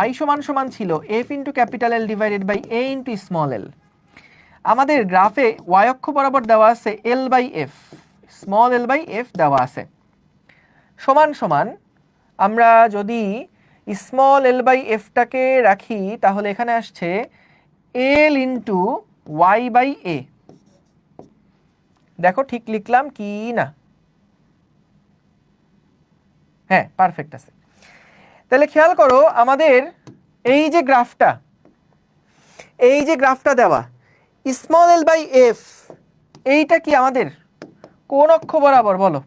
y সমান সমান ছিল f into capital L divided by a into small L. আমাদের গ্রাফে y অক্ষ বরাবর দেওয়া আছে l by F, small L by F দেওয়া আছে, সমান সমান আমরা যদি স্মল এল বাই এফটাকে রাখি তাহলে এখানে আসছে এল ইন্টু ওয়াই বাই এ। দেখো ঠিক লিখলাম কি না? হ্যাঁ পারফেক্ট আছে। তাহলে খেয়াল করো আমাদের এই যে গ্রাফটা দেওয়া স্মল এল বাই এফ, এইটা কি আমাদের কোন অক্ষ বরাবর বলো?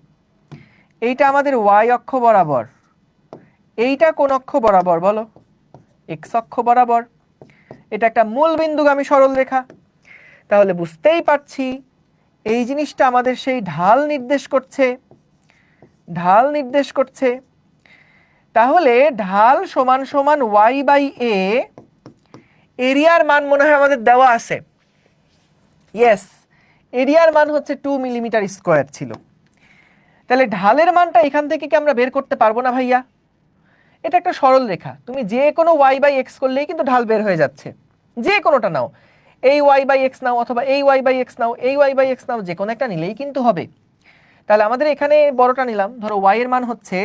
এইটা আমাদের ওয়াই অক্ষ বরাবর, এইটা কোন অক্ষ বরাবর বলো? এক্স অক্ষ বরাবর। এটা একটা মূল বিন্দুগামী সরল রেখা, তাহলে বুঝতেই পারছি এই জিনিসটা আমাদের সেই ঢাল নির্দেশ করছে, ঢাল নির্দেশ করছে। তাহলে ঢাল সমান সমান ওয়াই বাই এ, এরিয়ার মান মনে হয় আমাদের দেওয়া আছে, ইয়েস এরিয়ার মান হচ্ছে 2 মিলিমিটার স্কোয়ার ছিল। তাহলে ঢালের মানটা এখান থেকে কি আমরা বের করতে পারবো না ভাইয়া? এটা একটা সরল রেখা, তুমি যে কোনো ওয়াই বাই এক্স করলেই কিন্তু ঢাল বের হয়ে যাচ্ছে, যে কোনোটা নাও, এই ওয়াই বাই এক্স নাও অথবা এই ওয়াই বাই এক্স নাও, এই ওয়াই বাই এক্স নাও, যে কোনো একটা নিলেই কিন্তু হবে। তাহলে আমাদের এখানে বড়টা নিলাম, ধরো ওয়াই এর মান হচ্ছে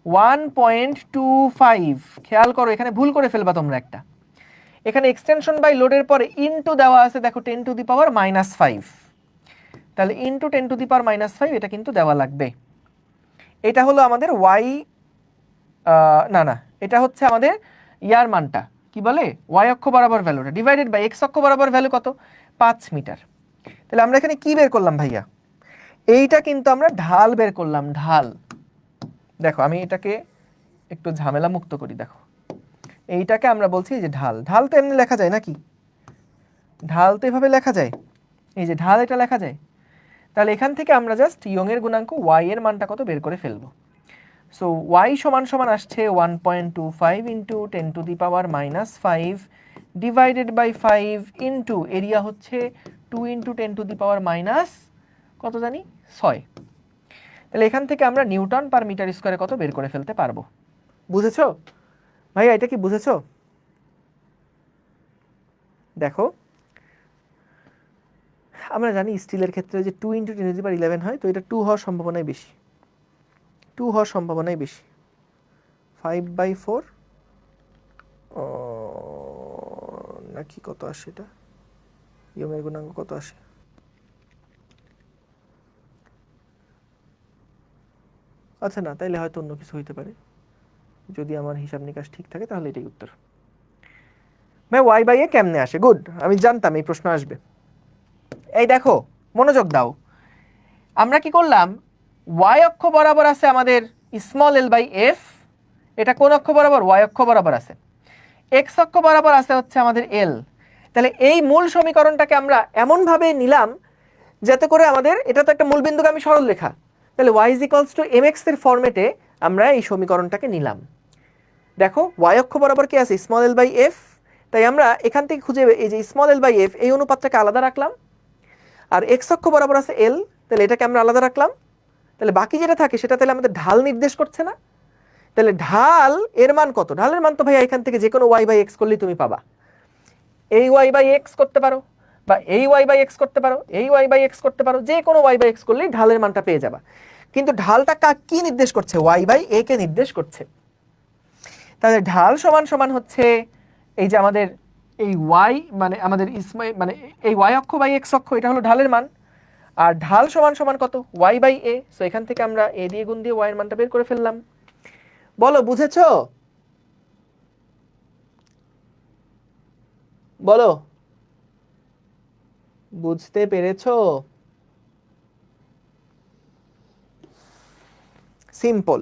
1.25, খেয়াল করো এখানে ভুল করে ফেলবা তোমরা একটা, এখানে এক্সটেনশন বাই লোডের পরে ইনটু দেওয়া আছে, দেখো 10 টু দি পাওয়ার -5, তাহলে ইনটু 10 টু দি পাওয়ার -5 এটা কিন্তু দেওয়া লাগবে। এটা হলো আমাদের ওয়াই, না না এটা হচ্ছে আমাদের ইয়ার মানটা, কি বলে ওয়াই অক্ষ বরাবর ভ্যালুটা ডিভাইডেড বাই এক্স অক্ষ বরাবর ভ্যালু কত 5 মিটার। তাহলে আমরা এখানে কি বের করলাম ভাইয়া? এইটা কিন্তু আমরা ঢাল বের করলাম, ঢাল। দেখো আমি এটাকে একটু ঝামেলা মুক্ত করি, দেখো এইটাকে আমরা বলছি যে ঢাল, ঢাল তো এমনি লেখা যায় নাকি? ঢাল তো এভাবে লেখা যায়, এই যে ঢাল এটা লেখা যায়। তাহলে এখান থেকে আমরা জাস্ট ইয়ং এর গুণাঙ্ক ওয়াই এর মানটা কত বের করে ফেলবো। সো ওয়াই সমান সমান আসছে 1.25 into 10 to the power -5 divided by 5 into area হচ্ছে 2 ইন্টু 10 টু দি পাওয়ার কত জানি 6। তাহলে এখান থেকে আমরা নিউটন পার মিটার স্কোয়ারে কত বের করে ফেলতে পারবো। বুঝেছো ভাইয়া, এটা কি বুঝেছো? দেখো আমরা জানি স্টিলের ক্ষেত্রে যে 2 ইন্টু 10 টু দি পাওয়ার 11 হয়, তো এটা 2 হওয়ার সম্ভাবনাই বেশি, 2 হওয়ার সম্ভাবনাই বেশি। 5/4 নাকি কত আসে এটা, ইয়ং এর গুণাঙ্ক কত আসে? আচ্ছা না, তাইলে হয়তো অন্য কিছু হইতে পারে, যদি আমার হিসাব নিকাশ ঠিক থাকে তাহলে এটাই উত্তর। ভাই ওয়াই বাই এ কেমনে আসে? গুড, আমি জানতাম এই প্রশ্ন আসবে। এই দেখো মনোযোগ দাও, আমরা কি করলাম, ওয়াই অক্ষ বরাবর আছে আমাদের স্মল এল বাই এফ, এটা কোন অক্ষ বরাবর? ওয়াই অক্ষ বরাবর আছে। এক্স অক্ষ বরাবর আছে হচ্ছে আমাদের এল। তাহলে এই মূল সমীকরণটাকে আমরা এমনভাবে নিলাম যাতে করে আমাদের, এটা তো একটা মূল বিন্দুগামী সরল রেখা, তাহলে y is equals two mx এর ফরম্যাটে আমরা এই সমীকরণটাকে নিলাম। দেখো y অক্ষ বরাবর কি আছে? Small L by F. তাই আমরা এখান থেকে খুঁজে এই যে স্মল এল বাই এফ এই অনুপাতটাকে আলাদা রাখলাম, আর এক্স অক্ষ বরাবর আছে এল, তাহলে এটাকে আমরা আলাদা রাখলাম। তাহলে বাকি যেটা থাকে সেটা তাহলে আমাদের ঢাল নির্দেশ করছে না? তাহলে ঢাল এর মান কত? ঢালের মান তো ভাই এখান থেকে যে কোনো ওয়াই বাই এক্স করলেই তুমি পাবা। এই ওয়াই বাই এক্স করতে পারো, বা এই ওয়াই বাই এক্স করতে পারো, এই ওয়াই বাই এক্স করতে পারো, যে কোনো ওয়াই বাই এক্স করলেই ঢালের মানটা পেয়ে যাবা। কিন্তু ঢালটা কি নির্দেশ করছে? ওয়াই বাই এ কে নির্দেশ করছে। তাহলে ঢাল সমান সমান হচ্ছে এই যে আমাদের এই ওয়াই, মানে আমাদের মানে এই ওয়াই অক্ষ বাই এক্স অক্ষ, এটা হলো ঢালের মান। আর ঢাল সমান সমান কত? Y by A. সো এখান থেকে আমরা এ দিয়ে গুণ দিয়ে ওয়াই এর মানটা বের করে ফেললাম। বলো বুঝেছো? বলো বুঝতে পেরেছো? সিম্পল।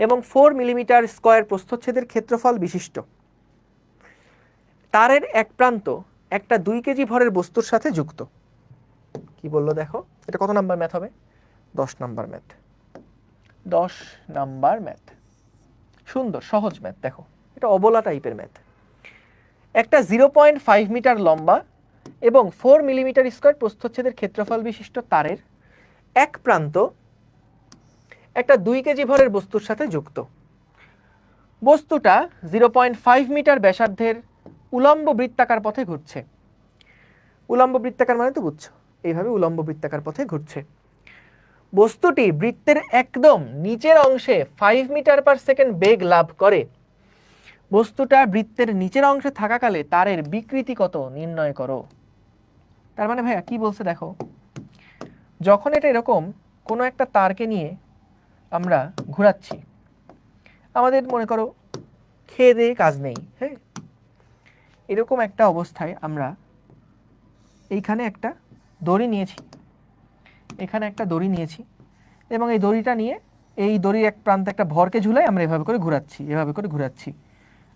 এবং 4 মিলিমিটার স্কয়ার প্রস্থচ্ছেদের ক্ষেত্রফল বিশিষ্ট তারের এক প্রান্ত একটা 2 কেজি ভরের বস্তুর সাথে যুক্ত। কি বললো দেখো, এটা কত নাম্বার ম্যাথ হবে? 10 নাম্বার ম্যাথ। 10 নাম্বার ম্যাথ, সুন্দর সহজ ম্যাথ। দেখো এটা অবলা টাইপের ম্যাথ। একটা 0.5 মিটার লম্বা এবং 4 মিলিমিটার স্কয়ার প্রস্থচ্ছেদের ক্ষেত্রফল বিশিষ্ট তারের এক প্রান্ত একটা 2 কেজি ভরের বস্তুর সাথে যুক্ত। বস্তুটা 0.5 মিটার ব্যাসার্ধের উলম্ব বৃত্তাকার পথে ঘুরছে। উলম্ব বৃত্তাকার মানে তো বুঝছো, এইভাবে উলম্ব বৃত্তাকার পথে ঘুরছে। বস্তুটি বৃত্তের একদম নিচের অংশে 5 মিটার পার সেকেন্ড বেগ লাভ করে। বস্তুটা বৃত্তের নিচের অংশে থাকাকালে তারের বিকৃতি কত নির্ণয় করো। তার মানে ভাইয়া কি বলছে দেখো, যখন এটা এরকম কোনো একটা তারকে নিয়ে আমরা ঘোরাচ্ছি, আমাদের মনে করো খেয়ে দিয়ে কাজ নেই, হ্যাঁ, এরকম একটা অবস্থায় আমরা এইখানে একটা দড়ি নিয়েছি, এখানে একটা দড়ি নিয়েছি এবং এই দড়িটা নিয়ে এই দড়ির এক প্রান্তে একটা ভরকে ঝুলাই আমরা এভাবে করে ঘোরাচ্ছি, এভাবে করে ঘোরাচ্ছি।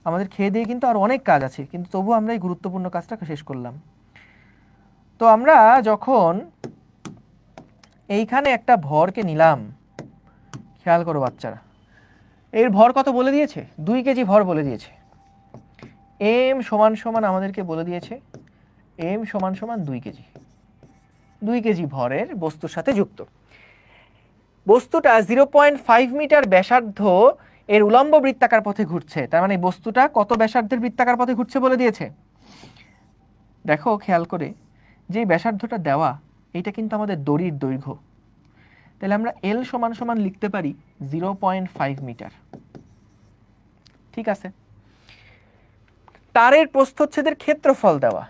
আমাদের খেয়ে দিয়ে কিন্তু আর অনেক কাজ আছে, কিন্তু তবু আমরা এই গুরুত্বপূর্ণ কাজটা শেষ করলাম। তো আমরা যখন এইখানে একটা ভরকে নিলাম, খেয়াল করো বাচ্চারা, এর ভর কত বলে দিয়েছে? 2 কেজি ভর বলে দিয়েছে। এম সমান সমান আমাদেরকে বলে দিয়েছে এম সমান সমান 2 কেজি। 2 কেজি ভরের বস্তুর সাথে যুক্ত। বস্তুটা 0.5 মিটার ব্যাসার্ধ এর উলম্ব বৃত্তাকার পথে ঘুরছে। তার মানে বস্তুটা কত ব্যাসার্ধের বৃত্তাকার পথে ঘুরছে বলে দিয়েছে। দেখো খেয়াল করে, যে ব্যাসার্ধটা দেওয়া এইটা কিন্তু আমাদের দড়ির দৈর্ঘ্য। তাহলে আমরা এল সমান সমান লিখতে পারি 0.5 মিটার। ঠিক আছে, তারের প্রস্থচ্ছেদের ক্ষেত্রফল দেওয়া।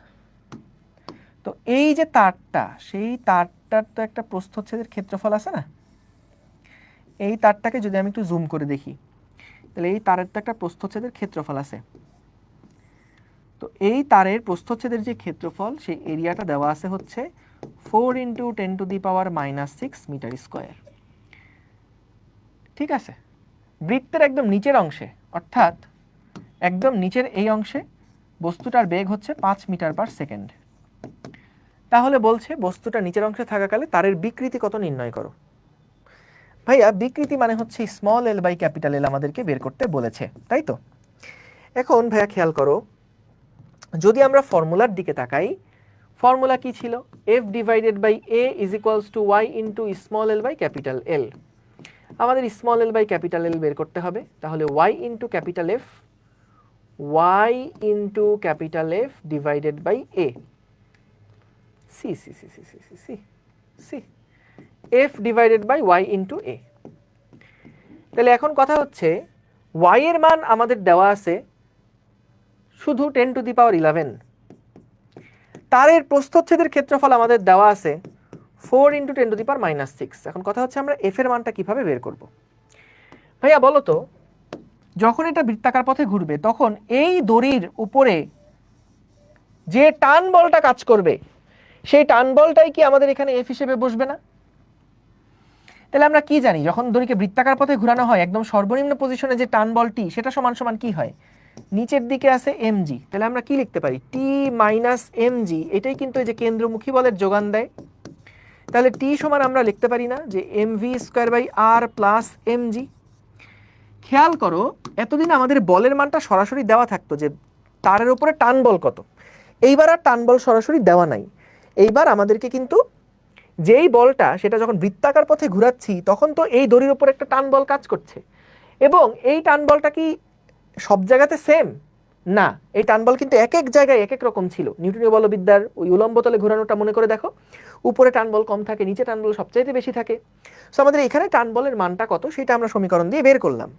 তো এই যে তারটা, সেই তারটার তো একটা প্রস্থচ্ছেদের ক্ষেত্রফল আছে না? এই তারটাকে যদি আমি একটু জুম করে দেখি, তাহলে এই তারের তো একটা প্রস্থচ্ছেদের ক্ষেত্রফল আছে। তো এই তারের প্রস্থচ্ছেদের যে ক্ষেত্রফল, সেই এরিয়াটা দেওয়া আছে হচ্ছে 4 × 10⁻⁻6 মিটার স্কয়ার। ঠিক আছে, বৃত্তের একদম নিচের অংশে, অর্থাৎ একদম নিচের এই অংশে বস্তুটার বেগ হচ্ছে 5 মিটার পার সেকেন্ড। তাহলে বলছে বস্তুটা নিচের অংশে থাকাকালে তারের বিকৃতি কত নির্ণয় করো। ভাইয়া বিকৃতি মানে হচ্ছে small L by capital L আমাদেরকে বের করতে বলেছে, তাই তো? এখন ভাইয়া খেয়াল করো, যদি আমরা ফর্মুলার দিকে তাকাই, ফর্মুলা কি ছিল? F divided by A is equals to Y into small L by capital L. আমাদের small L by capital L বের করতে হবে। তাহলে Y into capital F, Y into capital F divided by A, C C C C C C C C F divided by Y into A. তাহলে এখন কথা হচ্ছে, Y এর মান আমাদের দেওয়া আছে শুধু 10⁻11। তারের প্রস্থচ্ছেদের ক্ষেত্রফল আমাদের দেওয়া আছে 4 × 10⁻6। এখন কথা হচ্ছে আমরা এফ এর মানটা কিভাবে বের করব। ভাইয়া বলো তো, যখন এটা বৃত্তাকার পথে ঘুরবে তখন এই দড়ির উপরে যে টান বলটা কাজ করবে, সেই টান বলটাই কি আমাদের এখানে এফ হিসেবে বসবে না? তাহলে আমরা কি জানি, যখন দড়িকে বৃত্তাকার পথে ঘোরানো হয় একদম সর্বনিম্ন পজিশনে যে টান বলটি, সেটা সমান সমান কি হয়? নিচের দিকে আছে mg। তাহলে আমরা কি লিখতে পারি? t মাইনাস mg, এটাই কিন্তু এই যে কেন্দ্রমুখী বলের যোগান দেয়। তাহলে t সমান আমরা লিখতে পারি না যে mv² r প্লাস mg। খেয়াল করো, এতদিন আমাদের বলের মানটা সরাসরি দেওয়া থাকতো যে তারের উপরে টান বল কত। এইবার আর টান বল সরাসরি দেওয়া নাই। এইবার আমাদেরকে কিন্তু যেই বলটা, সেটা যখন বৃত্তাকার পথে ঘুরাচ্ছি তখন তো এই দড়ির উপর একটা টান বল কাজ করছে, এবং এই টান বলটা কি সব জায়গাতে সেম না। এই টান বল কিন্তু এক এক জায়গায় এক এক রকম ছিল। নিউটনীয় বলবিদ্যার ওই উলম্ব তলে ঘোরানোটা মনে করে দেখো, উপরে টান বল কম থাকে, নিচে টান বল সবচাইতে বেশি থাকে। সো আমাদের এখানে টান বলের মানটা কত সেটা আমরা সমীকরণ দিয়ে বের করলাম।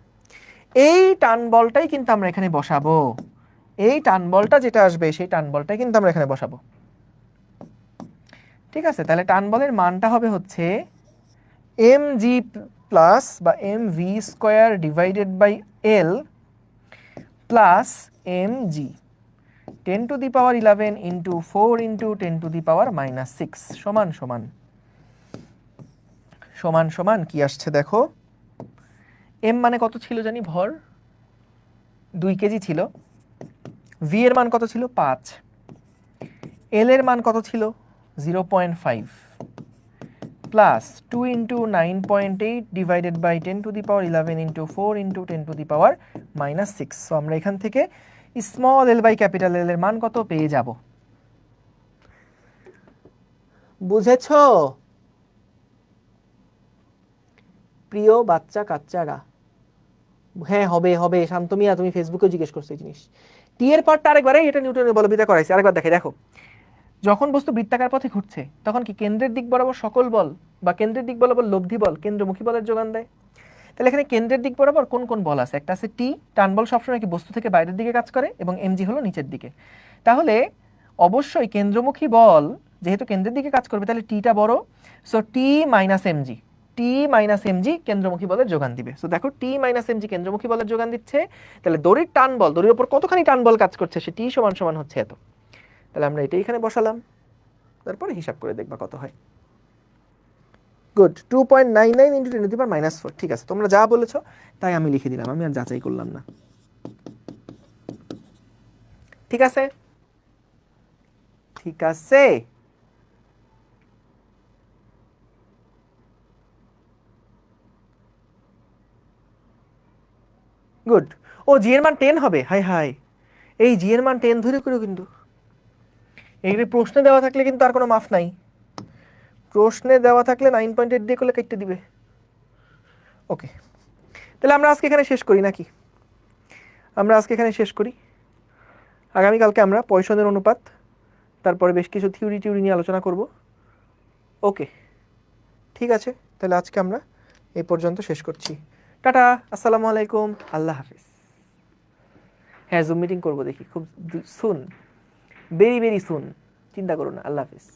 এই টান বলটাই কিন্তু আমরা এখানে বসাবো। এই টান বলটা যেটা আসবে সেই টান বলটাই কিন্তু আমরা এখানে বসাবো। ঠিক আছে, তাহলে টান বলের মানটা হবে হচ্ছে mg প্লাস বা mv² divided by l plus mg 10⁻11 into 4 into 10⁻⁻6 সমান সমান সমান সমান কি আসছে দেখো, এম মানে কত ছিল জানি, ভর 2 কেজি ছিল। ভি এর মান কত ছিল, 5। এল এর মান কত ছিল, 0.5 plus 2 into 9.8 divided by 10⁻11 into 4 into 10⁻⁻6। So আমরা এখান থেকে small L by capital L এর মান কত পেয়ে যাব। বুঝেছ প্রিয় বাচ্চা কাচ্চারা? হ্যাঁ হবে হবে, শান্তমিয়া তুমি ফেসবুকেও জিজ্ঞেস করছো এই জিনিস। টি এর পার্টটা আরেকবারে, এটা নিউটনের বলবিদ্যা করাইছে, আরেকবার দেখো। যখন বস্তু বৃত্তাকার পথে ঘুরছে তখন কি কেন্দ্রের দিক বরাবর সকল বল বা কেন্দ্রের দিক বরাবর লব্ধি বল কেন্দ্রমুখী বলের যোগান দেয়। তাহলে এখানে কেন্দ্রের দিক বরাবর কোন কোন বল আছে? একটা আছে টি, টান বল সবসময় কি বস্তু থেকে বাইরের দিকে কাজ করে, এবং এমজি হলো নিচের দিকে। তাহলে অবশ্যই কেন্দ্রমুখী বল যেহেতু কেন্দ্রের দিকে কাজ করবে, তাহলে টিটা বড়। সো টি মাইনাস এমজি, টি মাইনাস এমজি কেন্দ্রমুখী বলের যোগান দিবে। সো দেখো টি মাইনাস এমজি কেন্দ্রমুখী বলের যোগান দিচ্ছে। তাহলে দড়ির টান বল, দড়ির উপর কতখানি টান বল কাজ করছে, সে টি সমান সমান হচ্ছে এত। তাহলে আমরা এটা এখানে বসালাম, তারপরে হিসাব করে দেখবা কত হয়। Good, 2.99 into 10⁻⁻4। ঠিক আছে, তোমরা যা বলেছো তাই আমি লিখে দিলাম, আমি আর যাচাই করলাম না। ঠিক আছে, ঠিক আছে। গুড। ও জি এর মান 10 হবে, হাই হাই, এই জি এর মান 10 ধরে করো কিন্তু। এই প্রশ্নে দেওয়া থাকলে কিন্তু আর কোনো মাফ নাই। প্রশ্নে দেওয়া থাকলে 9.8 দিয়ে করলে কেটে দিবে। ওকে, তাহলে আমরা আজকে এখানে শেষ করি নাকি? আমরা আজকে এখানে শেষ করি। আগামীকালকে আমরা পয়সনের অনুপাত, তারপরে বেশ কিছু থিওরি নিয়ে আলোচনা করব। ওকে, ঠিক আছে, তাহলে আজকে আমরা এই পর্যন্ত শেষ করছি। টাটা, আসসালামু আলাইকুম, আল্লাহ হাফিজ। হ্যাঁ, জুম মিটিং করবো দেখি খুব সুন, ভেরি ভেরি সুন, চিন্তা করো না। আল্লাহ হাফিজ।